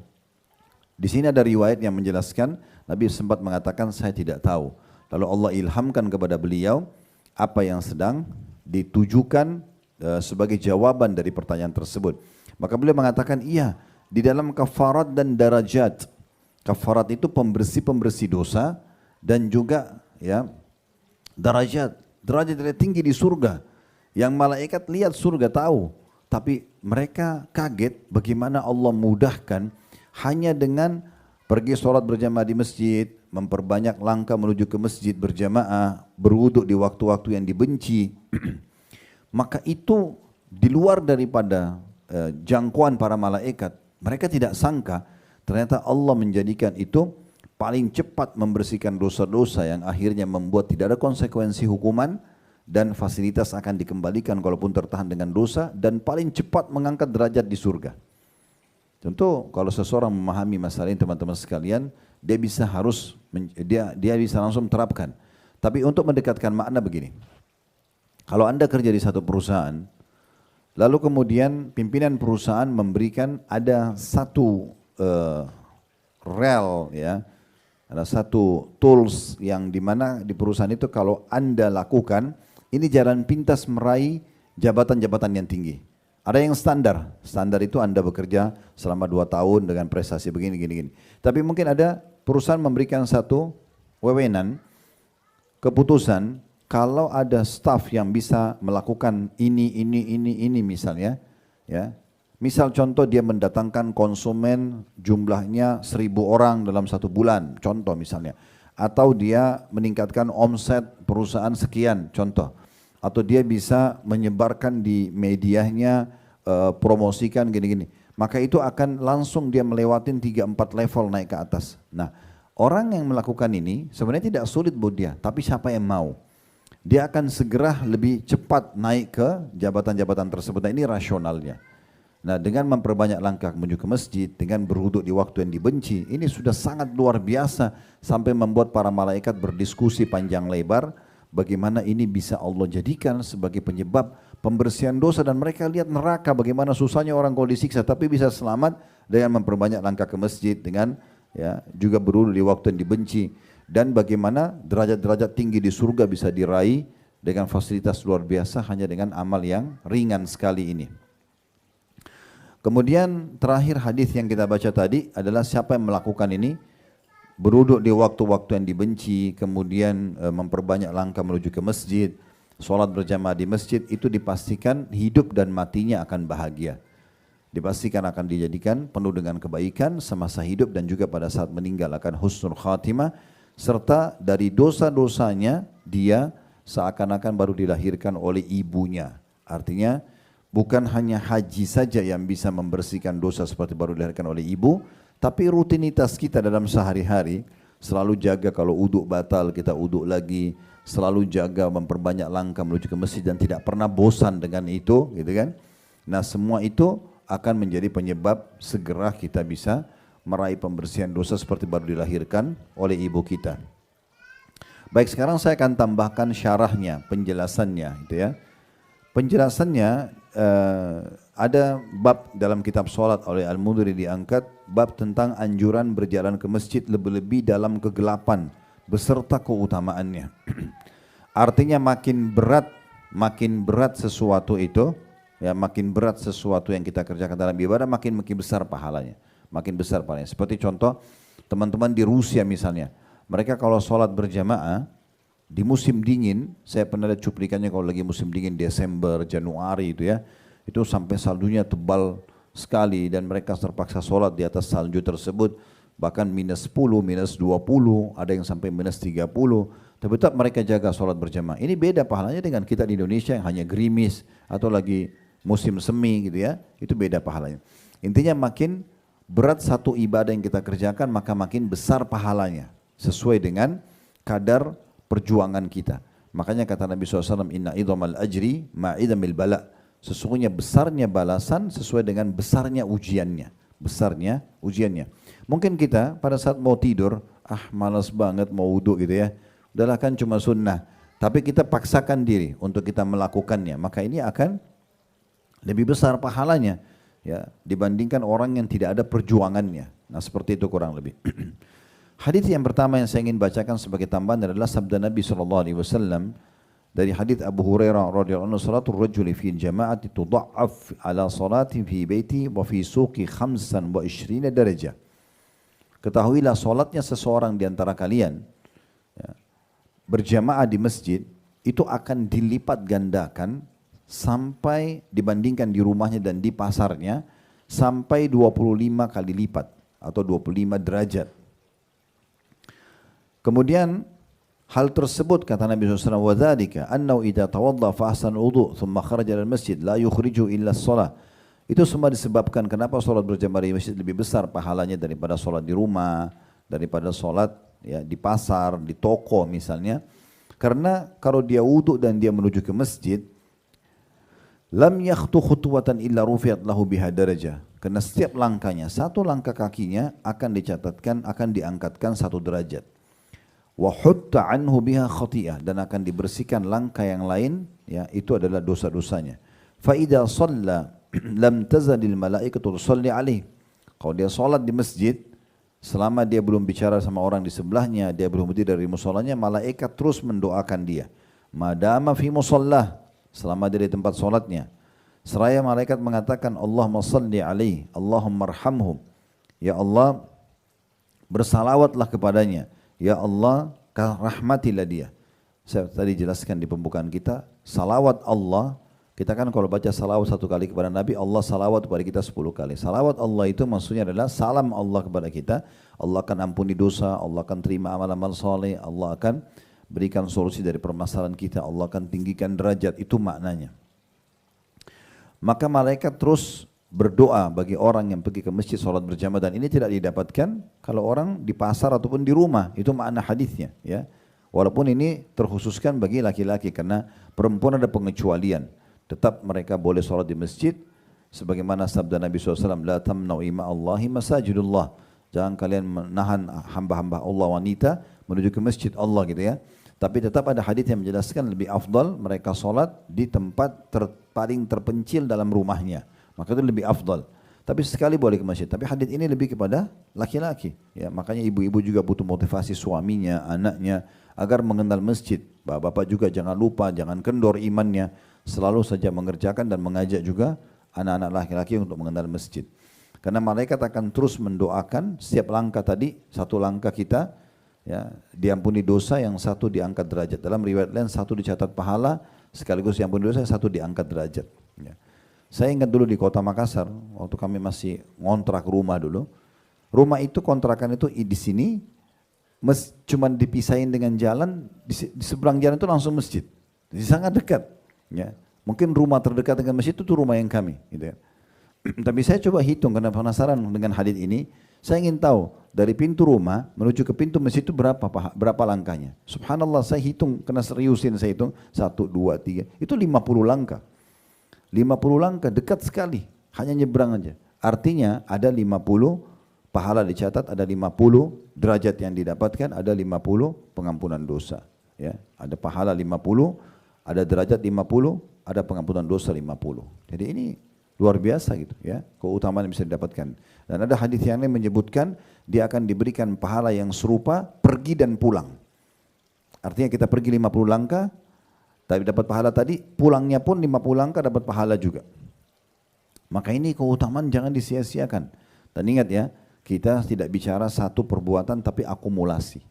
Di sini ada riwayat yang menjelaskan, Nabi sempat mengatakan saya tidak tahu. Lalu Allah ilhamkan kepada beliau apa yang sedang ditujukan sebagai jawaban dari pertanyaan tersebut. Maka beliau mengatakan iya, di dalam kafarat dan darajat. Kafarat itu pembersih-pembersih dosa dan juga ya darajat. Derajat yang tinggi di surga. Yang malaikat lihat surga tahu, tapi mereka kaget bagaimana Allah mudahkan hanya dengan pergi sholat berjamaah di masjid, memperbanyak langkah menuju ke masjid berjamaah, berwuduk di waktu-waktu yang dibenci. Maka itu di luar daripada jangkauan para malaikat. Mereka tidak sangka ternyata Allah menjadikan itu paling cepat membersihkan dosa-dosa yang akhirnya membuat tidak ada konsekuensi hukuman dan fasilitas akan dikembalikan kalaupun tertahan dengan dosa dan paling cepat mengangkat derajat di surga. Tentu kalau seseorang memahami masalah ini teman-teman sekalian, dia bisa langsung terapkan. Tapi untuk mendekatkan makna begini. Kalau Anda kerja di satu perusahaan, lalu kemudian pimpinan perusahaan memberikan ada satu rel ya, ada satu tools yang dimana di perusahaan itu kalau Anda lakukan, ini jalan pintas meraih jabatan-jabatan yang tinggi. Ada yang standar, standar itu Anda bekerja selama 2 tahun dengan prestasi begini, gini. Tapi mungkin ada perusahaan memberikan satu wewenang, keputusan, kalau ada staf yang bisa melakukan ini misalnya, ya. Misal contoh dia mendatangkan konsumen jumlahnya 1.000 orang dalam 1 bulan, contoh misalnya. Atau dia meningkatkan omset perusahaan sekian, contoh. Atau dia bisa menyebarkan di medianya, promosikan gini-gini. Maka itu akan langsung dia melewatin 3-4 level naik ke atas. Nah, orang yang melakukan ini sebenarnya tidak sulit buat dia, tapi siapa yang mau? dia akan segera lebih cepat naik ke jabatan-jabatan tersebut. Nah, ini rasionalnya. Nah, dengan memperbanyak langkah menuju ke masjid, dengan berwuduk di waktu yang dibenci, ini sudah sangat luar biasa sampai membuat para malaikat berdiskusi panjang lebar bagaimana ini bisa Allah jadikan sebagai penyebab pembersihan dosa, dan mereka lihat neraka bagaimana susahnya orang kalau disiksa tapi bisa selamat dengan memperbanyak langkah ke masjid, dengan ya juga berwuduk di waktu yang dibenci, dan bagaimana derajat-derajat tinggi di surga bisa diraih dengan fasilitas luar biasa hanya dengan amal yang ringan sekali ini. Kemudian terakhir hadis yang kita baca tadi adalah siapa yang melakukan ini, berwuduk di waktu-waktu yang dibenci, kemudian memperbanyak langkah menuju ke masjid, sholat berjamaah di masjid, itu dipastikan hidup dan matinya akan bahagia. Dipastikan akan dijadikan penuh dengan kebaikan semasa hidup dan juga pada saat meninggal akan husnul khatimah, serta dari dosa-dosanya dia seakan-akan baru dilahirkan oleh ibunya. Artinya bukan hanya haji saja yang bisa membersihkan dosa seperti baru dilahirkan oleh ibu, tapi rutinitas kita dalam sehari-hari, selalu jaga kalau uduk batal kita uduk lagi, selalu jaga memperbanyak langkah menuju ke masjid dan tidak pernah bosan dengan itu, gitu kan? Nah, semua itu akan menjadi penyebab segera kita bisa meraih pembersihan dosa seperti baru dilahirkan oleh ibu kita. Baik, sekarang saya akan tambahkan syarahnya, penjelasannya, gitu ya. Penjelasannya ada bab dalam kitab salat oleh Al-Mundhiri diangkat, bab tentang anjuran berjalan ke masjid lebih-lebih dalam kegelapan beserta keutamaannya. Artinya makin berat sesuatu itu, ya makin berat sesuatu yang kita kerjakan dalam ibadah, makin besar pahalanya. Makin besar pahalanya. Seperti contoh teman-teman di Rusia misalnya, mereka kalau sholat berjamaah di musim dingin, saya pernah lihat cuplikannya kalau lagi musim dingin Desember, Januari itu ya, itu sampai saljunya tebal sekali dan mereka terpaksa sholat di atas salju tersebut, bahkan minus 10, minus 20, ada yang sampai minus 30, tapi tetap mereka jaga sholat berjamaah. Ini beda pahalanya dengan kita di Indonesia yang hanya gerimis atau lagi musim semi gitu ya, itu beda pahalanya. Intinya makin berat satu ibadah yang kita kerjakan, maka makin besar pahalanya, sesuai dengan kadar perjuangan kita. Makanya kata Nabi SAW, inna idhamal ajri ma'idhamil bala. Sesungguhnya besarnya balasan sesuai dengan besarnya ujiannya. Besarnya ujiannya. Mungkin kita pada saat mau tidur, malas banget mau wudhu gitu ya. Udahlah kan cuma sunnah. Tapi kita paksakan diri untuk kita melakukannya. Maka ini akan lebih besar pahalanya ya dibandingkan orang yang tidak ada perjuangannya. Nah, seperti itu kurang lebih. Hadis yang pertama yang saya ingin bacakan sebagai tambahan adalah sabda Nabi SAW dari hadis Abu Hurairah radhiyallahu anhu, salatul rajuli fi jama'ati tudha'af ala salati fi baiti wa fi suqi 25 darajah. Ketahuilah salatnya seseorang di antara kalian ya, berjamaah di masjid itu akan dilipat gandakan sampai dibandingkan di rumahnya dan di pasarnya sampai 25 kali lipat atau 25 derajat. Kemudian hal tersebut kata Nabi SAW, وَذَلِكَ أَنَّهُ إِذَا تَوَضَّى فَأَحْسَنَ الْوُضُوء ثُمَّ خَرَجَ إِلَى الْمَسْجِدِ لَا يُخْرِجُ إِلَّا الصَّلَاةِ. Itu semua disebabkan kenapa sholat berjamaah di masjid lebih besar pahalanya daripada sholat di rumah, daripada sholat ya, di pasar, di toko misalnya. Karena kalau dia wudhu dan dia menuju ke masjid, lam yakhtu khutwatan illa rufi'at lahu biha darajah. Karena setiap langkahnya, satu langkah kakinya akan dicatatkan, akan diangkatkan satu derajat. Wa hutta anhu biha khati'ah, dan akan dibersihkan langkah yang lain, ya itu adalah dosa-dosanya. Fa idza shalla lam tazalil malaikatu tusalli alaihi. Kalau dia salat di masjid, selama dia belum bicara sama orang di sebelahnya, dia belum berdiri dari musallanya, malaikat terus mendoakan dia. Madama fi musallah, selama dia di tempat salatnya. Seraya malaikat mengatakan, Allahumma salli alaihi, Allahumma arhamhum. Ya Allah, bersalawatlah kepadanya. Ya Allah, rahmatilah dia. Saya tadi jelaskan di pembukaan kita, salawat Allah, kita kan kalau baca salawat satu kali kepada Nabi, Allah salawat kepada kita 10 kali. Salawat Allah itu maksudnya adalah salam Allah kepada kita. Allah akan ampuni dosa, Allah akan terima amal-amal soleh, Allah akan berikan solusi dari permasalahan kita, Allah akan tinggikan derajat, itu maknanya. Maka malaikat terus berdoa bagi orang yang pergi ke masjid sholat berjamaah, dan ini tidak didapatkan kalau orang di pasar ataupun di rumah, itu makna hadisnya ya. Walaupun ini terkhususkan bagi laki-laki karena perempuan ada pengecualian. Tetap mereka boleh sholat di masjid. Sebagaimana sabda Nabi SAW, La tamna'u ima Allahi masajidullah. Jangan kalian menahan hamba-hamba Allah wanita menuju ke masjid Allah gitu ya. Tapi tetap ada hadis yang menjelaskan lebih afdal mereka sholat di tempat paling terpencil dalam rumahnya. Maka itu lebih afdal. Tapi sekali boleh ke masjid. Tapi hadis ini lebih kepada laki-laki. Ya, makanya ibu-ibu juga butuh motivasi suaminya, anaknya agar mengenal masjid. Bapak-bapak juga jangan lupa, jangan kendor imannya. Selalu saja mengerjakan dan mengajak juga anak-anak laki-laki untuk mengenal masjid. Karena malaikat akan terus mendoakan setiap langkah tadi, satu langkah kita ya, diampuni dosa, yang satu diangkat derajat. Dalam riwayat lain satu dicatat pahala, sekaligus diampuni dosa, satu diangkat derajat. Ya. Saya ingat dulu di kota Makassar, waktu kami masih ngontrak rumah dulu. Rumah itu kontrakan itu di sini, cuma dipisahin dengan jalan, di seberang jalan itu langsung masjid. Jadi sangat dekat. Ya. Mungkin rumah terdekat dengan masjid itu rumah yang kami. Gitu ya. Tapi saya coba hitung karena penasaran dengan hadis ini. Saya ingin tahu dari pintu rumah menuju ke pintu masjid itu berapa langkahnya. Subhanallah, saya hitung, kena seriusin saya hitung. 1, 2, 3, itu 50 langkah. 50 langkah, dekat sekali. Hanya nyebrang aja. Artinya ada 50 pahala dicatat, ada 50 derajat yang didapatkan, ada 50 pengampunan dosa. Ya, ada pahala 50, ada derajat 50, ada pengampunan dosa 50. Jadi ini luar biasa gitu ya, keutamaan yang bisa didapatkan. Dan ada hadis yang lain menyebutkan dia akan diberikan pahala yang serupa pergi dan pulang. Artinya kita pergi 50 langkah, tapi dapat pahala tadi, pulangnya pun 50 langkah dapat pahala juga. Maka ini keutamaan jangan disia-siakan. Dan ingat ya, kita tidak bicara satu perbuatan tapi akumulasi.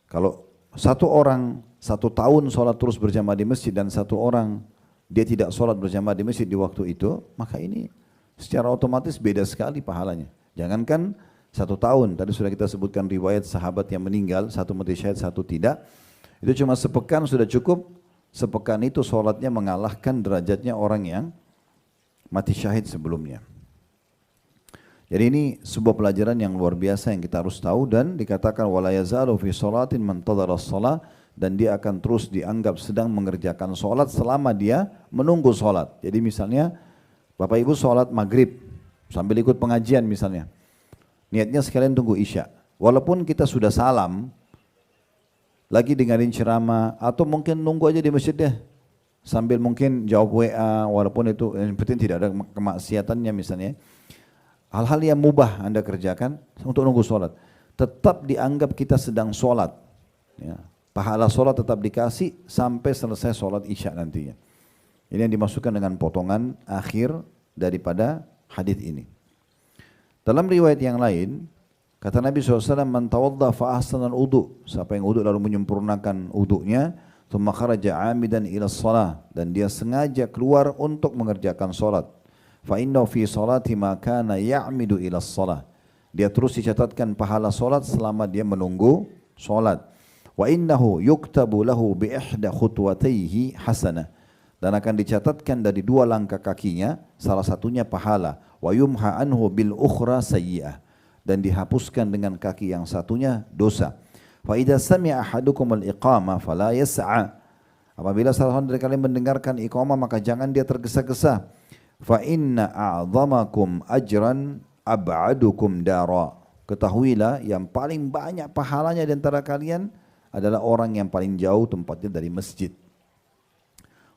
Kalau satu orang 1 tahun sholat terus berjamaah di masjid dan 1 orang dia tidak sholat berjamaah di masjid di waktu itu, maka ini secara otomatis beda sekali pahalanya. Jangankan 1 tahun, tadi sudah kita sebutkan riwayat sahabat yang meninggal, 1 mati syahid, 1 tidak. Itu cuma sepekan sudah cukup, sepekan itu sholatnya mengalahkan derajatnya orang yang mati syahid sebelumnya. Jadi ini sebuah pelajaran yang luar biasa yang kita harus tahu, dan dikatakan wala yazalu fi sholatin man tadara shalah, dan dia akan terus dianggap sedang mengerjakan sholat selama dia menunggu sholat. Jadi misalnya Bapak Ibu sholat maghrib sambil ikut pengajian misalnya, niatnya sekalian tunggu isya. Walaupun kita sudah salam, lagi dengerin ceramah, atau mungkin nunggu aja di masjid deh, sambil mungkin jawab WA, walaupun itu yang penting tidak ada kemaksiatannya misalnya. Hal-hal yang mubah Anda kerjakan untuk nunggu sholat, tetap dianggap kita sedang sholat. Ya. Pahala sholat tetap dikasih sampai selesai sholat isya nantinya. Ini yang dimasukkan dengan potongan akhir daripada hadis ini. Dalam riwayat yang lain, kata Nabi SAW, man tawadda fa ahsanal wudu, siapa yang wudu lalu menyempurnakan wudunya, thumma kharaja 'amidan ila shalah, dan dia sengaja keluar untuk mengerjakan salat, fa innahu fi salati ma kana ya'midu ila shalah, dia terus dicatatkan pahala salat selama dia menunggu salat. Wa innahu yuktabu lahu bi ihda khutwatayhi hasanah, dan akan dicatatkan dari 2 langkah kakinya salah satunya pahala. Wa yumha anhu bil ukhra sayyi'ah, dan dihapuskan dengan kaki yang satunya dosa. Fa idza sami'a ahadukum al-iqamah fala yas'a, apabila salah seorang dari kalian mendengarkan iqamah maka jangan dia tergesa-gesa. Fa inna a'zamakum ajran ab'adukum dara, ketahuilah yang paling banyak pahalanya di antara kalian adalah orang yang paling jauh tempatnya dari masjid.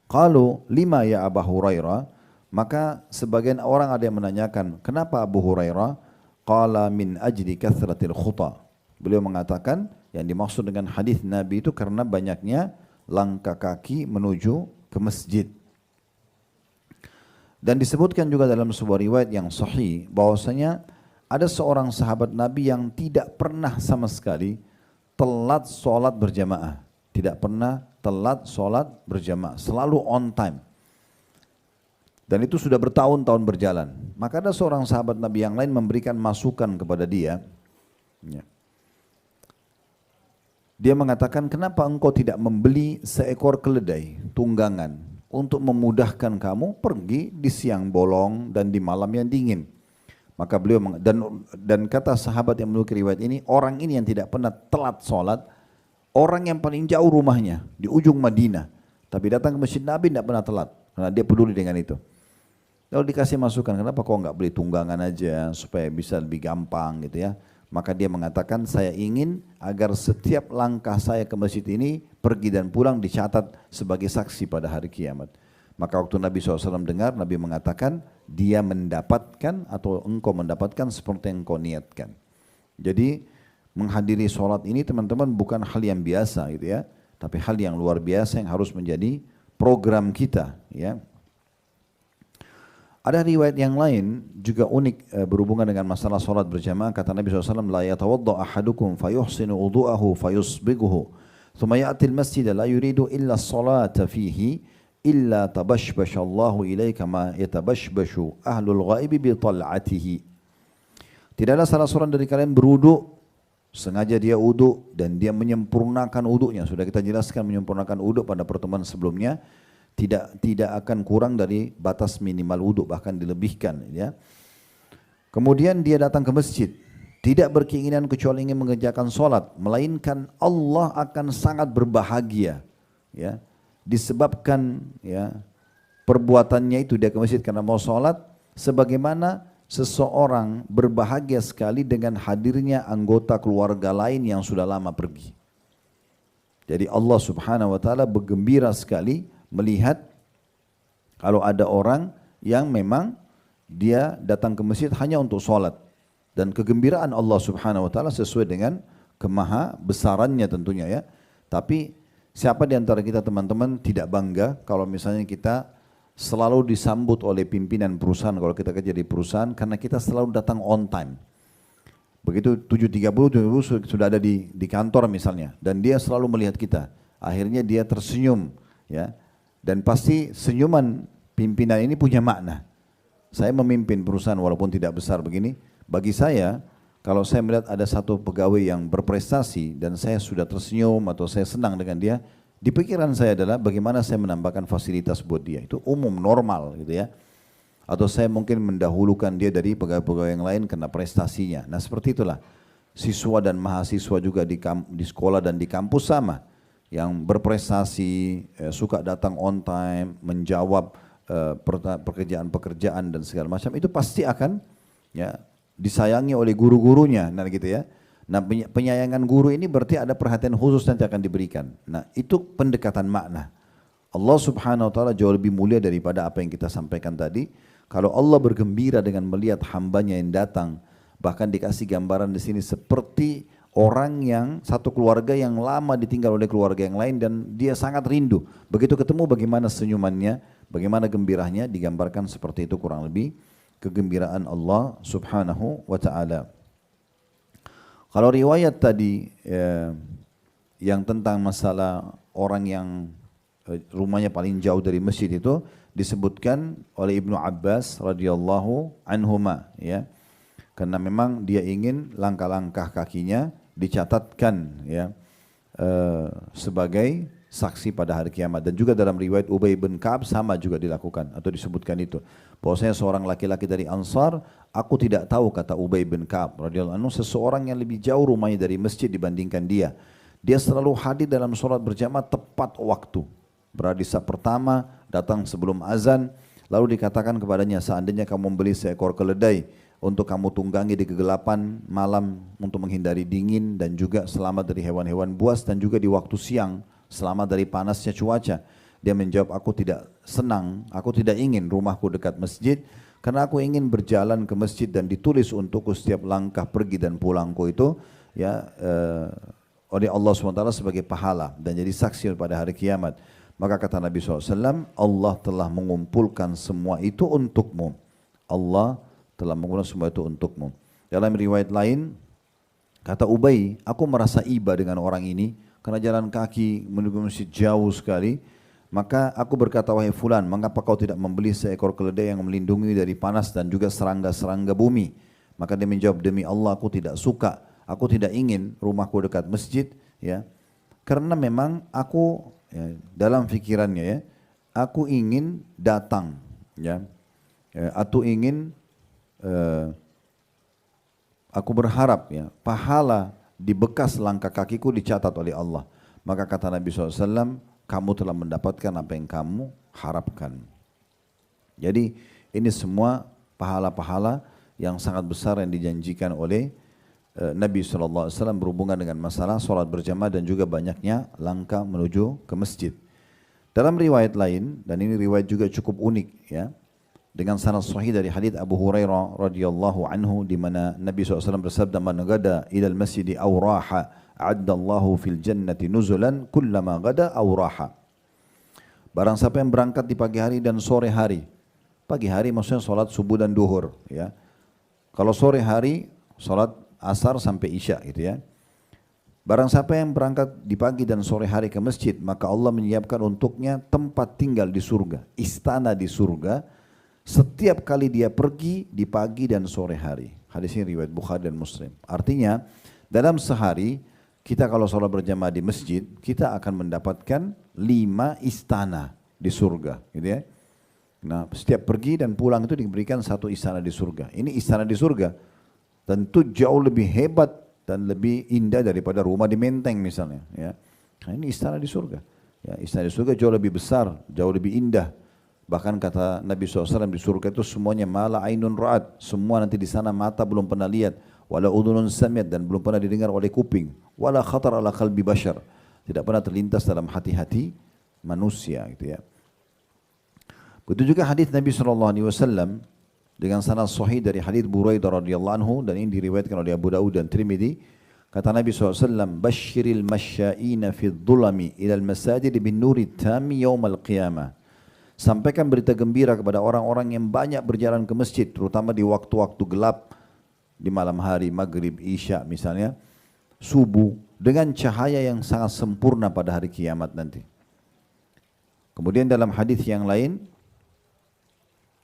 Qalu lima ya Abu Hurairah, maka sebagian orang ada yang menanyakan, kenapa Abu Hurairah? Qala min ajli kathratil khuta, beliau mengatakan yang dimaksud dengan hadis Nabi itu karena banyaknya langkah kaki menuju ke masjid. Dan disebutkan juga dalam sebuah riwayat yang sahih bahwasanya ada seorang sahabat Nabi yang tidak pernah sama sekali telat sholat berjamaah, tidak pernah telat sholat berjamaah, selalu on time. Dan itu sudah bertahun-tahun berjalan. Maka ada seorang sahabat Nabi yang lain memberikan masukan kepada dia. Dia mengatakan, kenapa engkau tidak membeli seekor keledai tunggangan untuk memudahkan kamu pergi di siang bolong dan di malam yang dingin. Maka beliau dan kata sahabat yang memiliki riwayat ini, orang ini yang tidak pernah telat sholat, Orang yang paling jauh rumahnya di ujung Madinah, tapi datang ke masjid Nabi tidak pernah telat karena dia peduli dengan itu. Lalu dikasih masukan, kenapa kau nggak beli tunggangan aja supaya bisa lebih gampang gitu ya. Maka dia mengatakan, saya ingin agar setiap langkah saya ke masjid ini pergi dan pulang dicatat sebagai saksi pada hari kiamat. Maka waktu Nabi SAW dengar, Nabi mengatakan, dia mendapatkan atau engkau mendapatkan seperti yang kau niatkan. Jadi menghadiri sholat ini teman-teman bukan hal yang biasa gitu ya, tapi hal yang luar biasa yang harus menjadi program kita ya. Ada riwayat yang lain juga unik berhubungan dengan masalah sholat berjamaah. Kata Nabi SAW, la yatawadda ahadukum fayuhsinu wudu'ahu fayusbiguhu thumma ya'til masjid la yuridu illa salata fihi illa tabashbashallahu ilaika ma yatabashbashu ahlul ghaibi bi tal'atihi. Tidaklah salah seorang dari kalian berwudu, sengaja dia wudu dan dia menyempurnakan wudunya. Sudah kita jelaskan menyempurnakan wudu pada pertemuan sebelumnya. Tidak akan kurang dari batas minimal wudu, bahkan dilebihkan ya. Kemudian dia datang ke masjid, tidak berkeinginan kecuali ingin mengerjakan sholat, melainkan Allah akan sangat berbahagia ya, disebabkan ya perbuatannya itu dia ke masjid karena mau sholat, sebagaimana seseorang berbahagia sekali dengan hadirnya anggota keluarga lain yang sudah lama pergi. Jadi Allah Subhanahu wa taala bergembira sekali melihat kalau ada orang yang memang dia datang ke masjid hanya untuk sholat, dan kegembiraan Allah Subhanahu wa taala sesuai dengan kemaha besarannya tentunya ya. Tapi siapa di antara kita teman-teman tidak bangga kalau misalnya kita selalu disambut oleh pimpinan perusahaan kalau kita kerja di perusahaan karena kita selalu datang on time. Begitu 7.30 sudah ada di kantor misalnya, dan dia selalu melihat kita. Akhirnya dia tersenyum ya. Dan pasti senyuman pimpinan ini punya makna. Saya memimpin perusahaan walaupun tidak besar begini, bagi saya kalau saya melihat ada satu pegawai yang berprestasi dan saya sudah tersenyum atau saya senang dengan dia, di pikiran saya adalah bagaimana saya menambahkan fasilitas buat dia. Itu umum, normal gitu ya. Atau saya mungkin mendahulukan dia dari pegawai-pegawai yang lain karena prestasinya. Nah seperti itulah siswa dan mahasiswa juga di sekolah dan di kampus sama. Yang berprestasi, suka datang on time, menjawab pekerjaan-pekerjaan dan segala macam, itu pasti akan ya disayangi oleh guru-gurunya, nah gitu ya. Nah penyayangan guru ini berarti ada perhatian khusus nanti akan diberikan. Nah itu pendekatan makna. Allah Subhanahu wa taala jauh lebih mulia daripada apa yang kita sampaikan tadi. Kalau Allah bergembira dengan melihat hambanya yang datang, bahkan dikasih gambaran di sini seperti orang yang satu keluarga yang lama ditinggal oleh keluarga yang lain dan dia sangat rindu. Begitu ketemu bagaimana senyumannya, bagaimana gembiranya, digambarkan seperti itu kurang lebih kegembiraan Allah Subhanahu wa taala. Kalau riwayat tadi yang tentang masalah orang yang rumahnya paling jauh dari masjid itu disebutkan oleh Ibnu Abbas radhiyallahu anhuma ya. Karena memang dia ingin langkah-langkah kakinya dicatatkan ya sebagai saksi pada hari kiamat. Dan juga dalam riwayat Ubay bin Ka'ab sama juga dilakukan atau disebutkan itu. Bahwasanya seorang laki-laki dari Ansar, aku tidak tahu kata Ubay bin Ka'ab radhiyallahu anhu, seseorang yang lebih jauh rumahnya dari masjid dibandingkan dia. Dia selalu hadir dalam sholat berjamaah tepat waktu. Berada di saat pertama, datang sebelum azan, lalu dikatakan kepadanya, seandainya kamu membeli seekor keledai untuk kamu tunggangi di kegelapan malam untuk menghindari dingin dan juga selamat dari hewan-hewan buas, dan juga di waktu siang selamat dari panasnya cuaca. Dia menjawab, aku tidak senang, aku tidak ingin rumahku dekat masjid karena aku ingin berjalan ke masjid dan ditulis untukku setiap langkah pergi dan pulangku itu ya oleh Allah SWT sebagai pahala dan jadi saksi pada hari kiamat. Maka kata Nabi SAW, Allah telah mengumpulkan semua itu untukmu. Allah telah mengumpulkan semua itu untukmu. Dalam riwayat lain, kata Ubay, aku merasa iba dengan orang ini karena jalan kaki menuju masjid jauh sekali. Maka aku berkata, wahai fulan, mengapa kau tidak membeli seekor keledai yang melindungi dari panas dan juga serangga-serangga bumi? Maka dia menjawab, demi Allah aku tidak suka, aku tidak ingin rumahku dekat masjid, ya, karena memang aku ya, dalam pikirannya ya, aku ingin datang, ya, atau ingin aku berharap ya pahala di bekas langkah kakiku dicatat oleh Allah. maka kata Nabi SAW, kamu telah mendapatkan apa yang kamu harapkan. Jadi ini semua pahala-pahala yang sangat besar yang dijanjikan oleh Nabi SAW berhubungan dengan masalah sholat berjamaah dan juga banyaknya langkah menuju ke masjid. Dalam riwayat lain, dan ini riwayat juga cukup unik ya, dengan sanad sahih dari hadits Abu Hurairah radhiyallahu anhu di mana Nabi SAW bersabda, "Man gada ilal masjidi aw raha, a'addallahu fil jannati nuzulan kullama gada aw raha." Barang siapa yang berangkat di pagi hari dan sore hari. Pagi hari maksudnya salat subuh dan duhur ya. Kalau sore hari salat asar sampai isya gitu ya. Barang siapa yang berangkat di pagi dan sore hari ke masjid, maka Allah menyiapkan untuknya tempat tinggal di surga, istana di surga, setiap kali dia pergi di pagi dan sore hari. Hadis ini riwayat Bukhari dan Muslim. Artinya dalam sehari kita kalau sholat berjamaah di masjid, kita akan mendapatkan 5 istana di surga, gitu ya. Nah, setiap pergi dan pulang itu diberikan 1 istana di surga. Ini istana di surga, tentu jauh lebih hebat dan lebih indah daripada rumah di Menteng misalnya. Ya. Nah, ini istana di surga. Ya, istana di surga jauh lebih besar, jauh lebih indah. Bahkan kata Nabi SAW di surga itu semuanya mala ainun ra'at. Semua nanti di sana mata belum pernah lihat. Wala udhunun samiat, dan belum pernah didengar oleh kuping. Wala khatar ala qalbi bashar. Tidak pernah terlintas dalam hati-hati manusia gitu ya. Begitu juga hadis Nabi SAW dengan sanad sahih dari hadis Buraidah radhiyallahu anhu, dan ini diriwayatkan oleh Abu Daud dan Tirmidzi. Kata Nabi SAW, "Basyiril masya'ina fi dhulami ilal masajid bin nuri tami yaumal qiyamah." Sampaikan berita gembira kepada orang-orang yang banyak berjalan ke masjid, terutama di waktu-waktu gelap, di malam hari, maghrib, isya misalnya, subuh, dengan cahaya yang sangat sempurna pada hari kiamat nanti. Kemudian dalam hadis yang lain,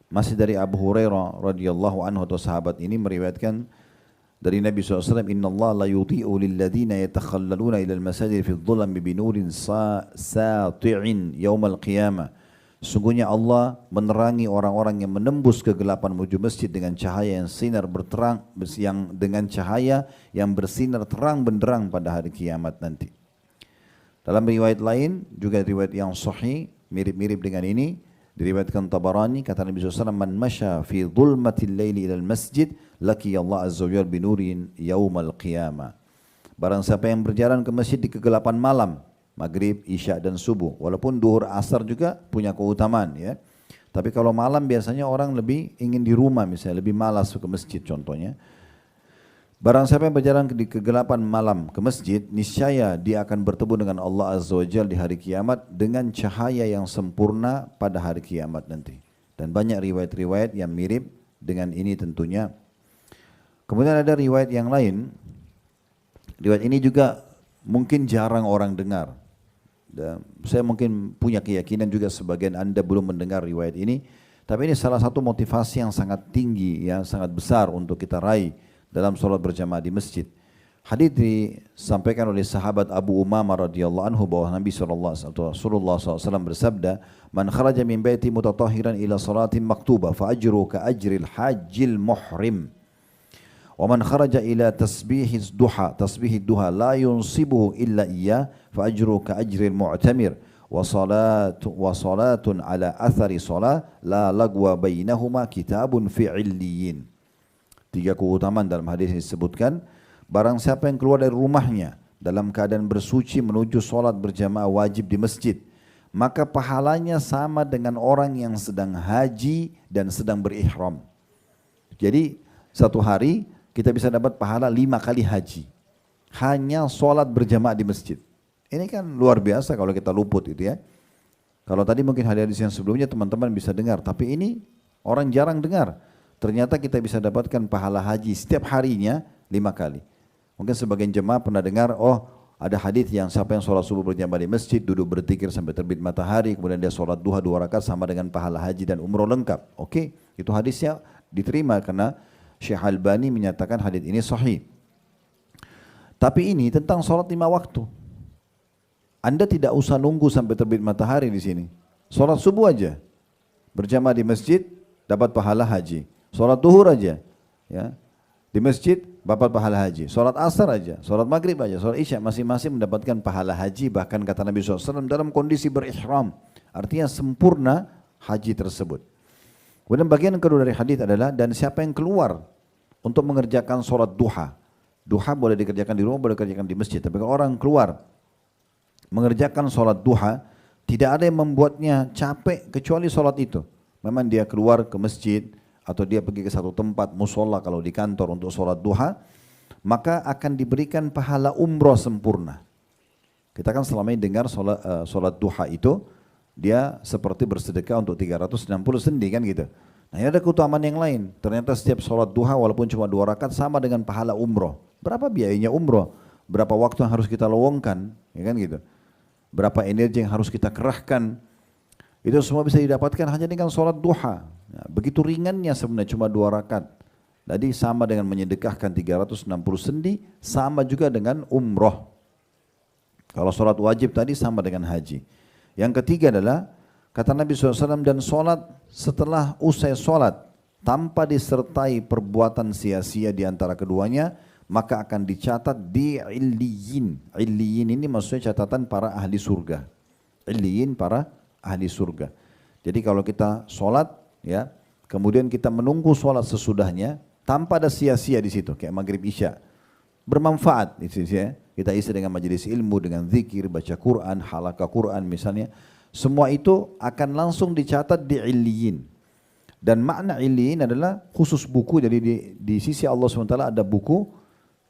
masih dari Abu Hurairah radhiyallahu anhu atau sahabat ini meriwayatkan dari Nabi SAW, "Inna Allah la yudhi'u lilladhina yatakhallaluna ilal masajid fi dhulami binurin sati'in yawmal qiyamah." Sungguhnya Allah menerangi orang-orang yang menembus kegelapan menuju masjid dengan cahaya yang sinar berterang, dengan cahaya yang bersinar terang benderang pada hari kiamat nanti. Dalam riwayat lain, juga riwayat yang sahih, mirip-mirip dengan ini, diriwayatkan Tabarani, kata Nabi SAW, "Man masya fi dhulmatil laili ilal masjid, laki Allah azza wa jalla binurin yaumal qiyamah." Barang siapa yang berjalan ke masjid di kegelapan malam, maghrib, isya dan subuh. Walaupun duhur asar juga punya keutamaan ya. Tapi kalau malam biasanya orang lebih ingin di rumah misalnya, lebih malas ke masjid contohnya. Barang siapa yang berjalan di kegelapan malam ke masjid, niscaya dia akan bertemu dengan Allah Azza wa Jalla di hari kiamat dengan cahaya yang sempurna pada hari kiamat nanti. Dan banyak riwayat-riwayat yang mirip dengan ini tentunya. Kemudian ada riwayat yang lain. Riwayat ini juga mungkin jarang orang dengar. Dan saya mungkin punya keyakinan juga sebagian Anda belum mendengar riwayat ini, tapi ini salah satu motivasi yang sangat tinggi, yang sangat besar untuk kita raih dalam sholat berjamaah di masjid. Hadits disampaikan oleh sahabat Abu Umamah radhiyallahu anhu bahwa Nabi SAW bersabda, "Man kharaja min baiti mutatahhiran ila salatin maktubah fa ajru ka ajril hajjil muhrim. Wa man kharaja ila tasbihid duha la yunsibuhu illa iyyah fa ajru ka ajril mu'tamir wa salatun ala athari salah la lagwa bainahuma kitabun fi illiyin." 3 keutamaan dalam hadis ini disebutkan. Barang siapa yang keluar dari rumahnya dalam keadaan bersuci menuju sholat berjamaah wajib di masjid, maka pahalanya sama dengan orang yang sedang haji dan sedang berihram. Jadi satu hari kita bisa dapat pahala 5 kali haji, hanya sholat berjamaah di masjid. Ini kan luar biasa kalau kita luput gitu ya. Kalau tadi mungkin hadis yang sebelumnya teman-teman bisa dengar, tapi ini orang jarang dengar. Ternyata kita bisa dapatkan pahala haji setiap harinya 5 kali. Mungkin sebagian jemaah pernah dengar, oh ada hadis yang siapa yang sholat subuh berjamaah di masjid, duduk berzikir sampai terbit matahari, kemudian dia sholat duha 2 rakaat sama dengan pahala haji dan umroh lengkap. Oke, itu hadisnya diterima karena Syekh Albani menyatakan hadis ini sahih. Tapi ini tentang sholat 5 waktu. Anda tidak usah nunggu sampai terbit matahari di sini. Sholat subuh aja, berjamaah di masjid dapat pahala haji. Sholat duhur aja, ya, di masjid dapat pahala haji. Sholat asar aja, sholat maghrib aja, sholat isya masing-masing mendapatkan pahala haji. Bahkan kata Nabi SAW dalam kondisi berihram, artinya sempurna haji tersebut. Kemudian bagian kedua dari hadis adalah dan siapa yang keluar untuk mengerjakan sholat duha. Duha boleh dikerjakan di rumah, boleh dikerjakan di masjid. Tapi kalau orang keluar mengerjakan sholat duha, tidak ada yang membuatnya capek kecuali sholat itu. Memang dia keluar ke masjid atau dia pergi ke satu tempat musola kalau di kantor untuk sholat duha, maka akan diberikan pahala umroh sempurna. Kita kan selama ini dengar sholat duha itu dia seperti bersedekah untuk 360 sendi kan gitu. Nah ini ada keutamaan yang lain. Ternyata setiap sholat duha walaupun cuma 2 rakaat sama dengan pahala umroh. Berapa biayanya umroh? Berapa waktu yang harus kita lowongkan? Ya kan gitu. Berapa energi yang harus kita kerahkan? Itu semua bisa didapatkan hanya dengan sholat duha. Nah, begitu ringannya sebenarnya cuma 2 rakaat. Jadi sama dengan menyedekahkan 360 sendi, sama juga dengan umroh. Kalau sholat wajib tadi sama dengan haji. Yang ketiga adalah kata Nabi SAW dan sholat setelah usai sholat tanpa disertai perbuatan sia-sia di antara keduanya, maka akan dicatat di illiyin. Illiyin ini maksudnya catatan para ahli surga. Illiyin para ahli surga. Jadi kalau kita sholat, ya, kemudian kita menunggu sholat sesudahnya, tanpa ada sia-sia di situ, kayak maghrib isya, bermanfaat di sini ya. Kita isi dengan majelis ilmu, dengan zikir, baca Quran, halaqah Quran misalnya, semua itu akan langsung dicatat di illiyin. Dan makna illiyin adalah khusus buku, jadi di sisi Allah SWT ada buku,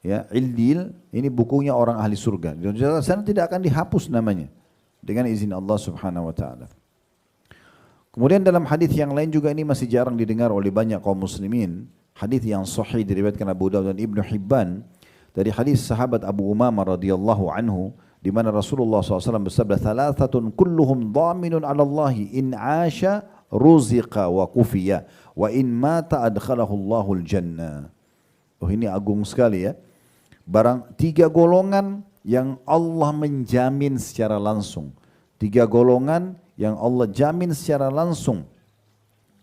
ya, illil, ini bukunya orang ahli surga. Dan sana tidak akan dihapus namanya dengan izin Allah Subhanahu wa taala. Kemudian dalam hadis yang lain juga ini masih jarang didengar oleh banyak kaum muslimin. Hadis yang sahih diriwayatkan Abu Dawud dan Ibnu Hibban dari hadis sahabat Abu Umamah radhiyallahu anhu di mana Rasulullah SAW bersabda, "Thalathatun kulluhum dhaminun 'ala Allah in 'asha ruziqa wa kufiya wa in mata adkhalahu Allahul jannah." Oh ini agung sekali ya. Barang 3 golongan yang Allah menjamin secara langsung. 3 golongan yang Allah jamin secara langsung.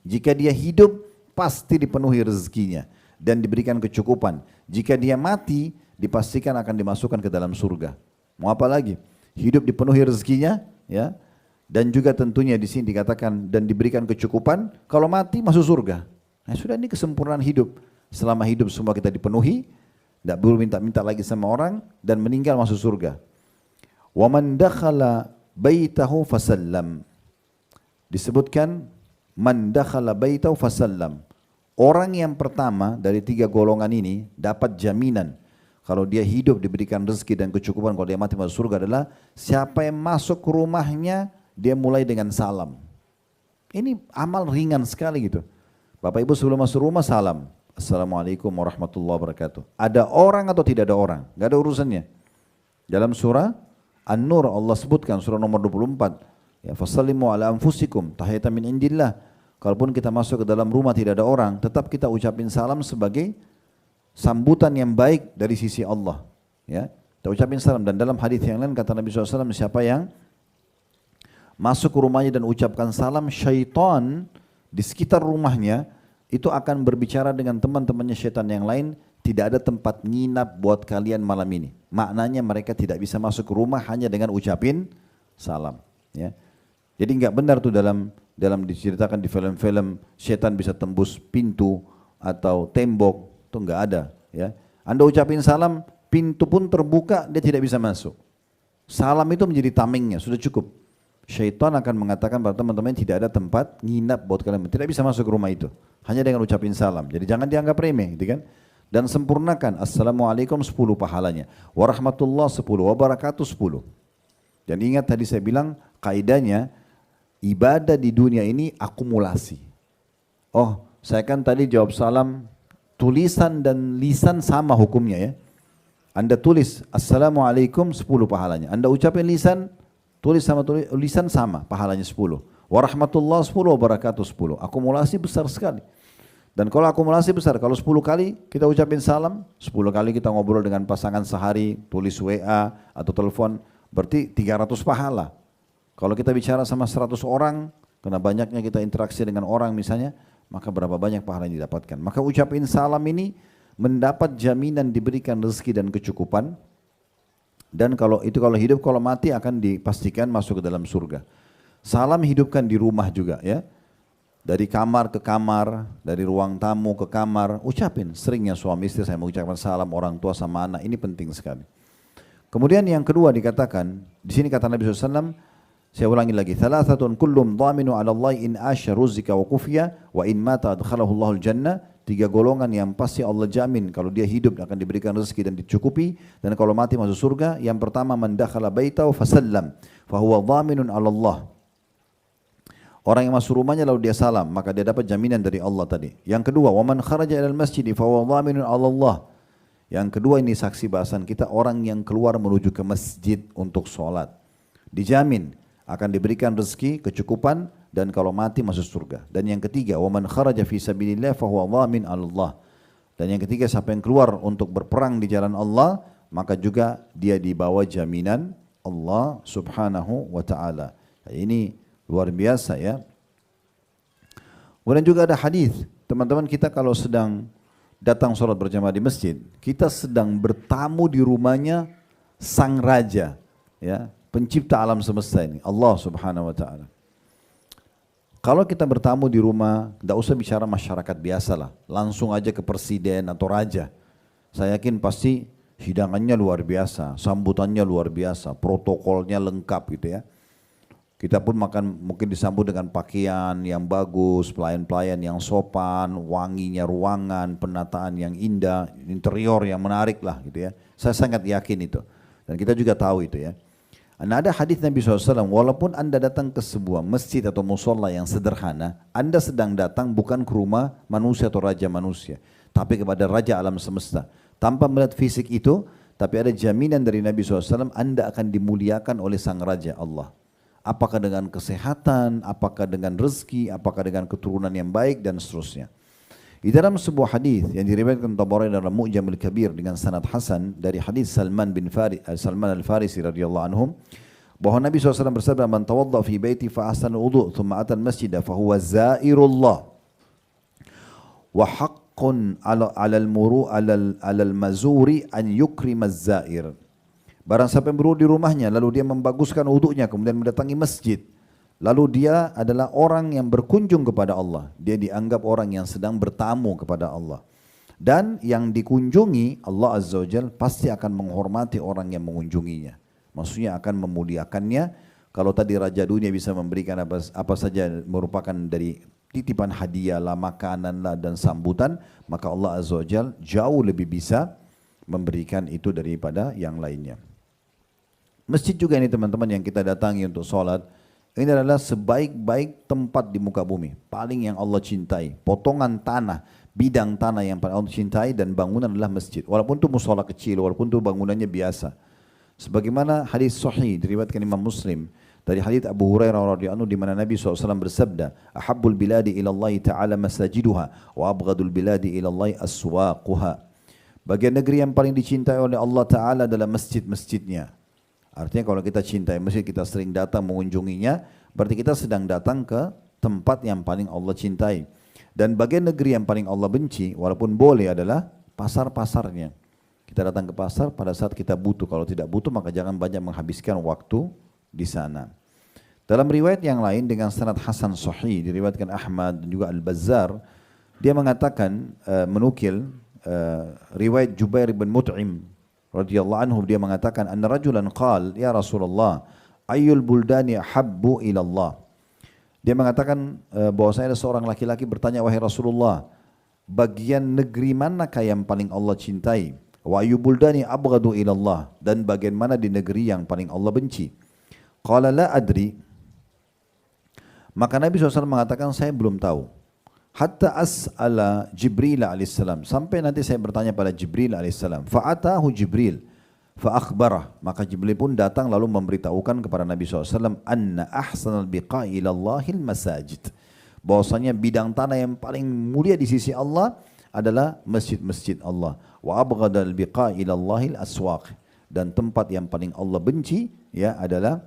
Jika dia hidup, pasti dipenuhi rezekinya dan diberikan kecukupan. Jika dia mati, dipastikan akan dimasukkan ke dalam surga. Mau apa lagi? Hidup dipenuhi rezekinya, ya. Dan juga tentunya di sini dikatakan dan diberikan kecukupan. Kalau mati masuk surga. Nah, sudah ini kesempurnaan hidup. Selama hidup semua kita dipenuhi. Tidak perlu minta-minta lagi sama orang dan meninggal masuk surga. Wa man dakhala baitahu fasallam. Disebutkan man dakhala baitahu fasallam. Orang yang pertama dari 3 golongan ini dapat jaminan kalau dia hidup diberikan rezeki dan kecukupan, kalau dia mati masuk surga adalah siapa yang masuk ke rumahnya dia mulai dengan salam. Ini amal ringan sekali gitu. Bapak Ibu sebelum masuk rumah salam. Assalamualaikum warahmatullahi wabarakatuh. Ada orang atau tidak ada orang? Gak ada urusannya. Dalam surah An-Nur Allah sebutkan surah nomor 24. Ya, fasallimu ala anfusikum tahiyatan min indillah. Kalaupun kita masuk ke dalam rumah tidak ada orang, tetap kita ucapin salam sebagai sambutan yang baik dari sisi Allah. Ya, kita ucapin salam. Dan dalam hadis yang lain kata Nabi SAW, siapa yang masuk ke rumahnya dan ucapkan salam, syaitan di sekitar rumahnya itu akan berbicara dengan teman-temannya syaitan yang lain, tidak ada tempat nginap buat kalian malam ini. Maknanya mereka tidak bisa masuk ke rumah hanya dengan ucapin salam. Ya. Jadi nggak benar tuh dalam diceritakan di film-film syaitan bisa tembus pintu atau tembok, itu nggak ada. Ya. Anda ucapin salam, pintu pun terbuka, dia tidak bisa masuk. Salam itu menjadi tamengnya, sudah cukup. Syaitan akan mengatakan pada teman-teman tidak ada tempat nginap buat kalian, tidak bisa masuk ke rumah itu. Hanya dengan ucapin salam. Jadi jangan dianggap remeh, gitu kan? Dan sempurnakan Assalamualaikum 10 pahalanya, warahmatullah 10, wabarakatuh 10. Dan ingat tadi saya bilang kaidahnya ibadah di dunia ini akumulasi. Oh, saya kan tadi jawab salam tulisan dan lisan sama hukumnya ya. Anda tulis Assalamualaikum 10 pahalanya. Anda ucapin lisan, tulis sama lisan sama pahalanya 10. Warahmatullah 10, wabarakatuh 10. Akumulasi besar sekali. Dan kalau akumulasi besar, kalau 10 kali kita ucapin salam, 10 kali kita ngobrol dengan pasangan sehari, tulis WA atau telepon, berarti 300 pahala. Kalau kita bicara sama 100 orang, karena banyaknya kita interaksi dengan orang misalnya, maka berapa banyak pahala yang didapatkan. Maka ucapin salam ini mendapat jaminan diberikan rezeki dan kecukupan, dan kalau hidup, kalau mati akan dipastikan masuk ke dalam surga. Salam hidupkan di rumah juga ya. Dari kamar ke kamar, dari ruang tamu ke kamar, ucapin. Seringnya suami istri saya mengucapkan salam, orang tua sama anak, ini penting sekali. Kemudian yang kedua dikatakan, di sini kata Nabi SAW, saya ulangi lagi, thalathatun kullum dhaminu 'ala Allah in asya ruzika wa kufiya wa in mata adkhalahu Allahul jannah. 3 golongan yang pasti Allah jamin kalau dia hidup akan diberikan rezeki dan dicukupi, dan kalau mati masuk surga. Yang pertama, man dakhala baitahu fasallam fahuwa dhaminun 'ala Allah. Orang yang masuk rumahnya lalu dia salam, maka dia dapat jaminan dari Allah tadi. Yang kedua, wa man kharaja ilal masjid fahuwa dhaminun 'ala Allah. Yang kedua, ini saksi bahasan kita, orang yang keluar menuju ke masjid untuk sholat, dijamin akan diberikan rezeki, kecukupan, dan kalau mati masuk surga. Dan yang ketiga, wa man kharaja fi sabilillah fahuwa dhamin 'ala Allah. Dan yang ketiga, siapa yang keluar untuk berperang di jalan Allah, maka juga dia dibawa jaminan Allah Subhanahu wa taala. Ini luar biasa ya. Kemudian juga ada hadis, teman-teman, kita kalau sedang datang sholat berjamaah di masjid, kita sedang bertamu di rumahnya sang raja, ya, pencipta alam semesta ini, Allah Subhanahu wa taala. Kalau kita bertamu di rumah, tidak usah bicara masyarakat biasa lah, langsung aja ke presiden atau raja. Saya yakin pasti hidangannya luar biasa, sambutannya luar biasa, protokolnya lengkap gitu ya. Kita pun makan mungkin disambut dengan pakaian yang bagus, pelayan-pelayan yang sopan, wanginya ruangan, penataan yang indah, interior yang menarik lah gitu ya. Saya sangat yakin itu. Dan kita juga tahu itu ya. Nah, ada hadis Nabi SAW, walaupun Anda datang ke sebuah masjid atau musola yang sederhana, Anda sedang datang bukan ke rumah manusia atau raja manusia, tapi kepada raja alam semesta. Tanpa melihat fisik itu, tapi ada jaminan dari Nabi SAW, Anda akan dimuliakan oleh sang raja Allah. Apakah dengan kesehatan, apakah dengan rezeki, apakah dengan keturunan yang baik, dan seterusnya. Di dalam sebuah hadis yang diriwayatkan Tabarani dalam Mu'jamul Kabir dengan sanad hasan dari hadis Salman al-Farisi radhiyallahu anhum, bahwa Nabi SAW bersabda, man tawadda fi baiti fa ahsana wudu thumma ata al-masjid fa huwa zairullah wa haqqun 'ala al-mazuri an yukrima az-zair. Barang siapa yang berwudu di rumahnya lalu dia membaguskan wudunya kemudian mendatangi masjid, lalu dia adalah orang yang berkunjung kepada Allah. Dia dianggap orang yang sedang bertamu kepada Allah. Dan yang dikunjungi Allah Azza wa Jalla pasti akan menghormati orang yang mengunjunginya. Maksudnya akan memuliakannya. Kalau tadi Raja Dunia bisa memberikan apa saja merupakan dari titipan hadiah lah, makanan lah, dan sambutan, maka Allah Azza wa Jalla jauh lebih bisa memberikan itu daripada yang lainnya. Masjid juga ini teman-teman yang kita datangi untuk sholat, ini adalah sebaik-baik tempat di muka bumi, paling yang Allah cintai. Potongan tanah, bidang tanah yang paling Allah cintai, dan bangunan adalah masjid. Walaupun itu musola kecil, walaupun itu bangunannya biasa. Sebagaimana hadis sahih diriwayatkan Imam Muslim dari hadis Abu Hurairah radhiyallahu anhu, di mana Nabi SAW bersabda, "Ahabbul biladi ila Allah Ta'ala masajiduha wa abghadul biladi ila Allah aswaquha." Bagian negeri yang paling dicintai oleh Allah Ta'ala adalah masjid-masjidnya. Artinya kalau kita cintai masjid, kita sering datang mengunjunginya, berarti kita sedang datang ke tempat yang paling Allah cintai. Dan bagian negeri yang paling Allah benci, walaupun boleh, adalah pasar-pasarnya. Kita datang ke pasar pada saat kita butuh. Kalau tidak butuh maka jangan banyak menghabiskan waktu di sana. Dalam riwayat yang lain dengan sanad hasan sahih diriwayatkan Ahmad dan juga Al-Bazzar, dia mengatakan menukil riwayat Jubair bin Mut'im radhiyallahu anhu, dia mengatakan anna rajulan qala ya Rasulullah ayyul buldani habbu ila Allah. Dia mengatakan bahwasanya ada seorang laki-laki bertanya, wahai Rasulullah, bagian negeri manakah yang paling Allah cintai? Wa ayyul buldani abghadu ila Allah, dan bagian mana di negeri yang paling Allah benci? Qala la adri. Maka Nabi SAW mengatakan, saya belum tahu. Hatta as'ala Jibril alaihissalam, sampai nanti saya bertanya pada Jibril alaihissalam. Fa'atahu Jibril fa'akhbarah, maka Jibril pun datang lalu memberitahukan kepada Nabi SAW, anna ahsanal biqa'i ilallahil masajid, bahwasanya bidang tanah yang paling mulia di sisi Allah adalah masjid-masjid Allah. Wa abghadal biqa'i ilallahil aswaq, dan tempat yang paling Allah benci ya adalah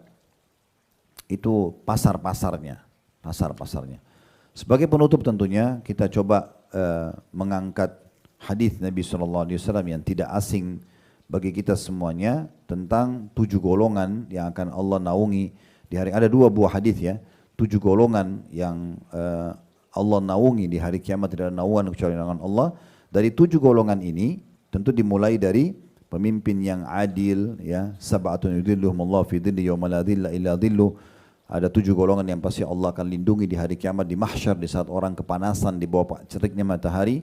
itu pasar-pasarnya, pasar-pasarnya. Sebagai penutup tentunya kita coba mengangkat hadis Nabi SAW yang tidak asing bagi kita semuanya tentang 7 golongan yang akan Allah naungi di hari. Ada 2 buah hadis ya, 7 golongan yang Allah naungi di hari kiamat, tidak ada naungan kecuali naungan Allah. Dari 7 golongan ini tentu dimulai dari pemimpin yang adil ya, sab'atun yudhilluhumullahu fi dhilli yauma la dhilla illa dhilluh. Ada 7 golongan yang pasti Allah akan lindungi di hari kiamat di mahsyar, di saat orang kepanasan di bawah ceriknya matahari,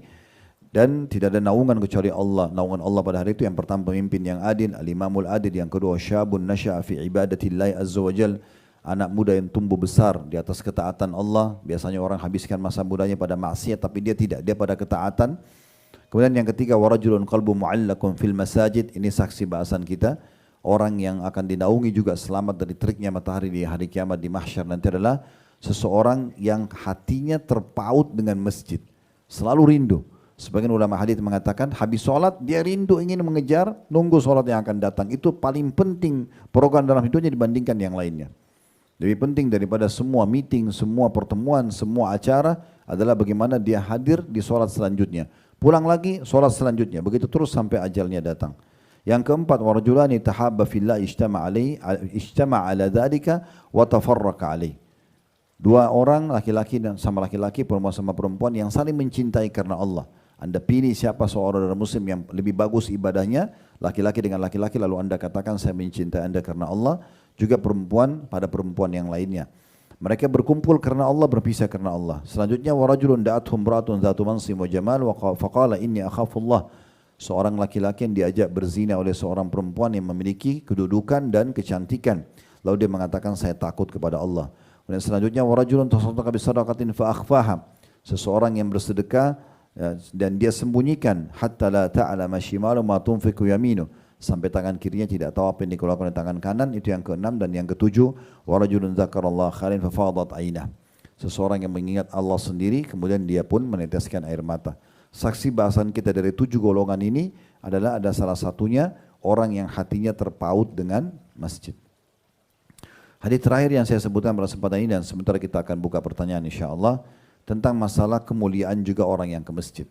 dan tidak ada naungan kecuali Allah. Naungan Allah pada hari itu yang pertama pemimpin yang adil, al-imamul adil, yang kedua syabun nasya'a fi ibadatillahi azza wajal, anak muda yang tumbuh besar di atas ketaatan Allah. Biasanya orang habiskan masa mudanya pada maksiat, tapi dia tidak, dia pada ketaatan. Kemudian yang ketiga warajulun qalbu mu'allakun fil masajid, ini saksi bahasan kita. Orang yang akan dinaungi juga selamat dari teriknya matahari di hari kiamat di mahsyar nanti adalah seseorang yang hatinya terpaut dengan masjid, selalu rindu. Sebagian ulama hadis mengatakan habis sholat dia rindu ingin mengejar nunggu sholat yang akan datang. Itu paling penting program dalam hidupnya dibandingkan yang lainnya. Lebih penting daripada semua meeting, semua pertemuan, semua acara adalah bagaimana dia hadir di sholat selanjutnya. Pulang lagi sholat selanjutnya, begitu terus sampai ajalnya datang. Yang keempat, warajulani tahabba fillah ijtama'a ala dzalika wa tafarraqa alaih. 2 orang laki-laki dan sama laki-laki, perempuan sama perempuan yang saling mencintai karena Allah. Anda pilih siapa seorang muslim yang lebih bagus ibadahnya, laki-laki dengan laki-laki, lalu Anda katakan saya mencintai Anda karena Allah. Juga perempuan pada perempuan yang lainnya. Mereka berkumpul karena Allah, berpisah karena Allah. Selanjutnya warajulun da'athum ra'atun dzatu mansib wa jamal wa faqala inni akhafullah. Seorang laki-laki yang diajak berzina oleh seorang perempuan yang memiliki kedudukan dan kecantikan. Lalu dia mengatakan saya takut kepada Allah. Dan selanjutnya warajulun tasaddaqa bisadaqatin fa akhfaha. Seseorang yang bersedekah dan dia sembunyikan hatta la ta'lama shimalu ma tunfiqu yaminu, sampai tangan kirinya tidak tahu apa yang dikeluarkan oleh tangan kanan. Itu yang ke-6. Dan yang ke-7 warajulun dzakarallaha khairan fa fadat ainah. Seseorang yang mengingat Allah sendiri kemudian dia pun meneteskan air mata. Saksi bahasan kita dari 7 golongan ini adalah ada salah satunya orang yang hatinya terpaut dengan masjid. Hadis terakhir yang saya sebutkan pada kesempatan ini dan sebentar kita akan buka pertanyaan insyaAllah tentang masalah kemuliaan juga orang yang ke masjid.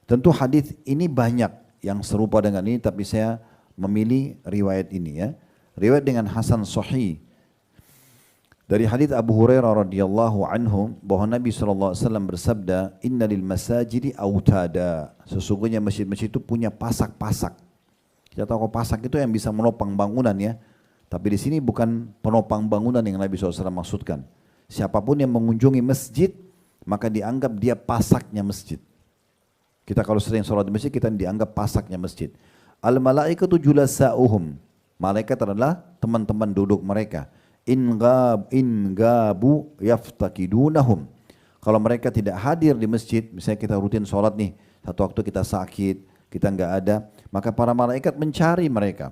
Tentu hadis ini banyak yang serupa dengan ini, tapi saya memilih riwayat ini ya. Riwayat dengan hasan sahih. Dari hadis Abu Hurairah radhiyallahu anhu bahwa Nabi SAW bersabda, Inna lil masajidi autada. Sesungguhnya masjid-masjid itu punya pasak-pasak. Kita tahu pasak itu yang bisa menopang bangunan ya. Tapi di sini bukan penopang bangunan yang Nabi SAW maksudkan. Siapapun yang mengunjungi masjid, maka dianggap dia pasaknya masjid. Kita kalau sering sholat di masjid, kita dianggap pasaknya masjid. Al-malaikatu julasa'uhum. Malaikat adalah teman-teman duduk mereka. In gabu yaftakidunahum. Kalau mereka tidak hadir di masjid, misalnya kita rutin sholat nih, satu waktu kita sakit, kita enggak ada, maka para malaikat mencari mereka.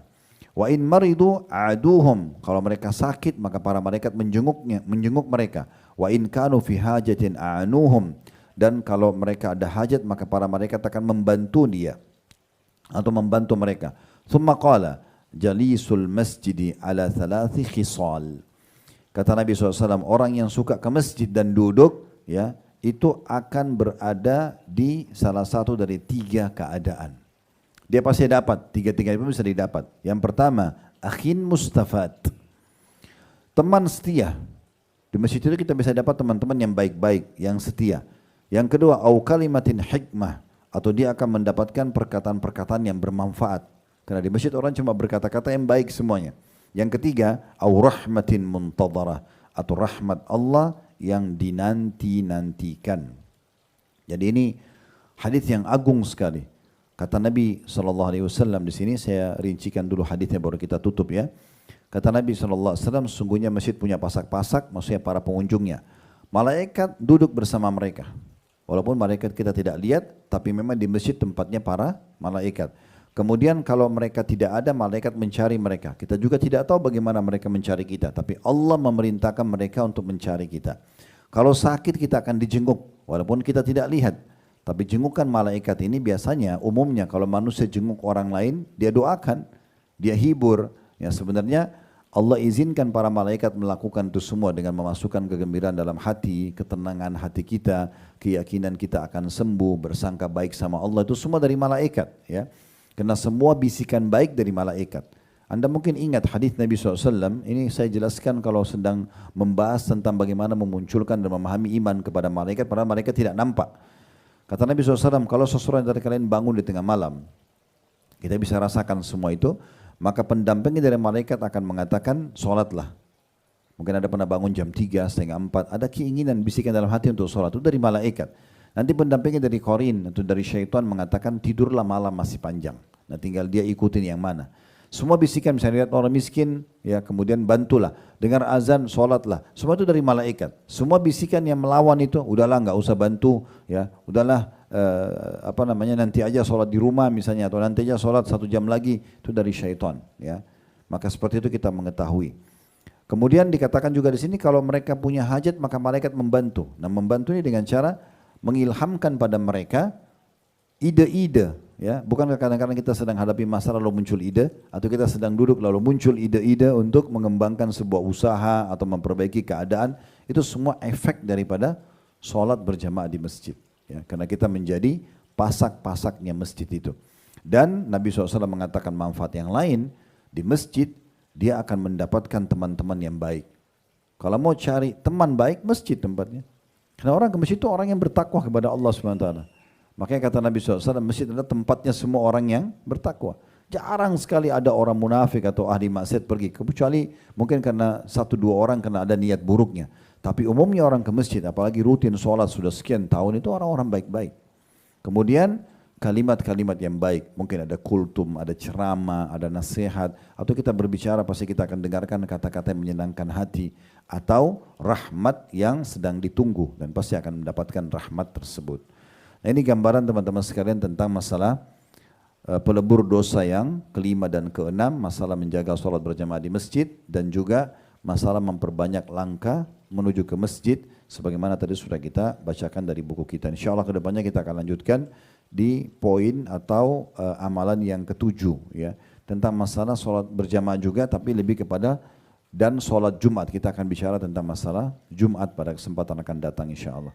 Wa in maridu aduhum. Kalau mereka sakit, maka para malaikat menjenguk mereka. Wa in kanu fi hajatin a'anuhum. Dan kalau mereka ada hajat, maka para malaikat akan membantu dia atau membantu mereka. Thumma qala jalisul masjidi ala thalathi khisal. Kata Nabi SAW, orang yang suka ke masjid dan duduk, ya, itu akan berada di salah satu dari 3 keadaan. Dia pasti dapat, 3-3 itu bisa didapat. Yang pertama, akhin mustafad. Teman setia. Di masjid itu kita bisa dapat teman-teman yang baik-baik, yang setia. Yang kedua, au kalimatin hikmah. Atau dia akan mendapatkan perkataan-perkataan yang bermanfaat. Karena di masjid orang cuma berkata-kata yang baik semuanya. Yang ketiga, au rahmatin muntadharah, atau rahmat Allah yang dinanti-nantikan. Jadi ini hadis yang agung sekali. Kata Nabi SAW di sini, saya rincikan dulu hadisnya baru kita tutup ya. Kata Nabi SAW, sesungguhnya masjid punya pasak-pasak, maksudnya para pengunjungnya. Malaikat duduk bersama mereka. Walaupun malaikat kita tidak lihat, tapi memang di masjid tempatnya para malaikat. Kemudian kalau mereka tidak ada, malaikat mencari mereka. Kita juga tidak tahu bagaimana mereka mencari kita, tapi Allah memerintahkan mereka untuk mencari kita. Kalau sakit kita akan dijenguk, walaupun kita tidak lihat. Tapi jengukan malaikat ini biasanya, umumnya kalau manusia jenguk orang lain, dia doakan, dia hibur. Ya sebenarnya Allah izinkan para malaikat melakukan itu semua dengan memasukkan kegembiraan dalam hati, ketenangan hati kita, keyakinan kita akan sembuh, bersangka baik sama Allah, itu semua dari malaikat, ya. Karena semua bisikan baik dari malaikat. Anda mungkin ingat hadis Nabi SAW, ini saya jelaskan kalau sedang membahas tentang bagaimana memunculkan dan memahami iman kepada malaikat, padahal malaikat tidak nampak. Kata Nabi SAW, kalau seseorang dari kalian bangun di tengah malam, kita bisa rasakan semua itu, maka pendampingnya dari malaikat akan mengatakan, sholatlah. Mungkin ada pernah bangun jam 3, setengah 4, ada keinginan, bisikan dalam hati untuk sholat, itu dari malaikat. Nanti pendampingnya dari korin, atau dari syaitan mengatakan, tidurlah malam masih panjang. Nah tinggal dia ikutin yang mana. Semua bisikan, misalnya lihat orang miskin, ya kemudian bantulah. Dengar azan, sholatlah. Semua itu dari malaikat. Semua bisikan yang melawan itu, udahlah nggak usah bantu, ya udahlah nanti aja sholat di rumah misalnya, atau nanti aja sholat 1 jam lagi, itu dari syaitan, ya. Maka seperti itu kita mengetahui. Kemudian dikatakan juga di sini kalau mereka punya hajat maka malaikat membantu. Nah membantu ini dengan cara mengilhamkan pada mereka ide-ide, ya. Bukan kadang-kadang kita sedang hadapi masalah lalu muncul ide, atau kita sedang duduk lalu muncul ide-ide untuk mengembangkan sebuah usaha atau memperbaiki keadaan. Itu semua efek daripada sholat berjamaah di masjid. Ya, karena kita menjadi pasak-pasaknya masjid itu. Dan Nabi SAW mengatakan manfaat yang lain, di masjid dia akan mendapatkan teman-teman yang baik. Kalau mau cari teman baik, masjid tempatnya. Karena orang ke masjid itu orang yang bertakwa kepada Allah SWT. Makanya kata Nabi SAW, masjid adalah tempatnya semua orang yang bertakwa. Jarang sekali ada orang munafik atau ahli maksiat pergi, kecuali mungkin karena 1-2 orang karena ada niat buruknya. Tapi umumnya orang ke masjid, apalagi rutin sholat sudah sekian tahun, itu orang-orang baik-baik. Kemudian kalimat-kalimat yang baik, mungkin ada kultum, ada ceramah, ada nasihat, atau kita berbicara pasti kita akan dengarkan kata-kata yang menyenangkan hati, atau rahmat yang sedang ditunggu, dan pasti akan mendapatkan rahmat tersebut. Nah ini gambaran teman-teman sekalian tentang masalah pelebur dosa yang kelima dan keenam, masalah menjaga sholat berjamaah di masjid, dan juga masalah memperbanyak langkah menuju ke masjid, sebagaimana tadi sudah kita bacakan dari buku kita. InsyaAllah ke depannya kita akan lanjutkan di poin atau amalan yang ke-7, ya, tentang masalah sholat berjamaah juga, tapi lebih kepada dan sholat Jumat. Kita akan bicara tentang masalah Jumat pada kesempatan akan datang insyaAllah.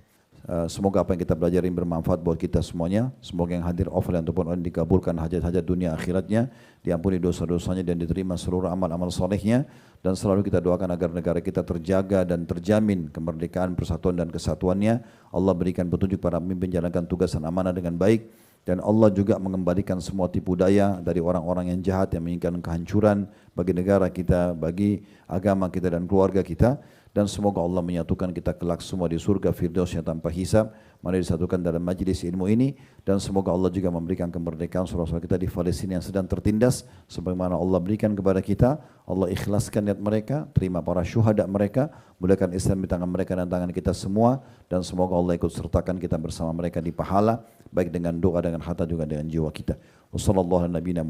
Semoga apa yang kita belajar ini bermanfaat buat kita semuanya. Semoga yang hadir offline ataupun online dikabulkan hajat-hajat dunia akhiratnya, diampuni dosa-dosanya dan diterima seluruh amal-amal solehnya. Dan selalu kita doakan agar negara kita terjaga dan terjamin kemerdekaan, persatuan dan kesatuannya. Allah berikan petunjuk para pemimpin jalankan tugas dan amanah dengan baik. Dan Allah juga mengembalikan semua tipu daya dari orang-orang yang jahat yang menginginkan kehancuran bagi negara kita, bagi agama kita dan keluarga kita. Dan semoga Allah menyatukan kita kelak semua di surga Firdausnya tanpa hisab. Mari disatukan dalam majlis ilmu ini. Dan semoga Allah juga memberikan kemerdekaan saudara-saudara kita di Palestina yang sedang tertindas, sebagaimana Allah berikan kepada kita. Allah ikhlaskan niat mereka, terima para syuhada mereka, mudahkan Islam di tangan mereka dan tangan kita semua. Dan semoga Allah ikut sertakan kita bersama mereka di pahala, baik dengan doa, dengan harta, juga dengan jiwa kita. Wassallallahu ala nabiyina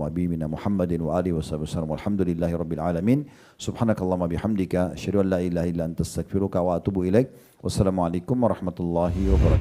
Muhammadin wa alihi wasallam. Walhamdulillahi rabbil alamin. Subhanakallahumma bihamdika asyhadu an la ilaha illa anta astaghfiruka wa atubu ilaik. Wassalamualaikum warahmatullahi wabarakatuh.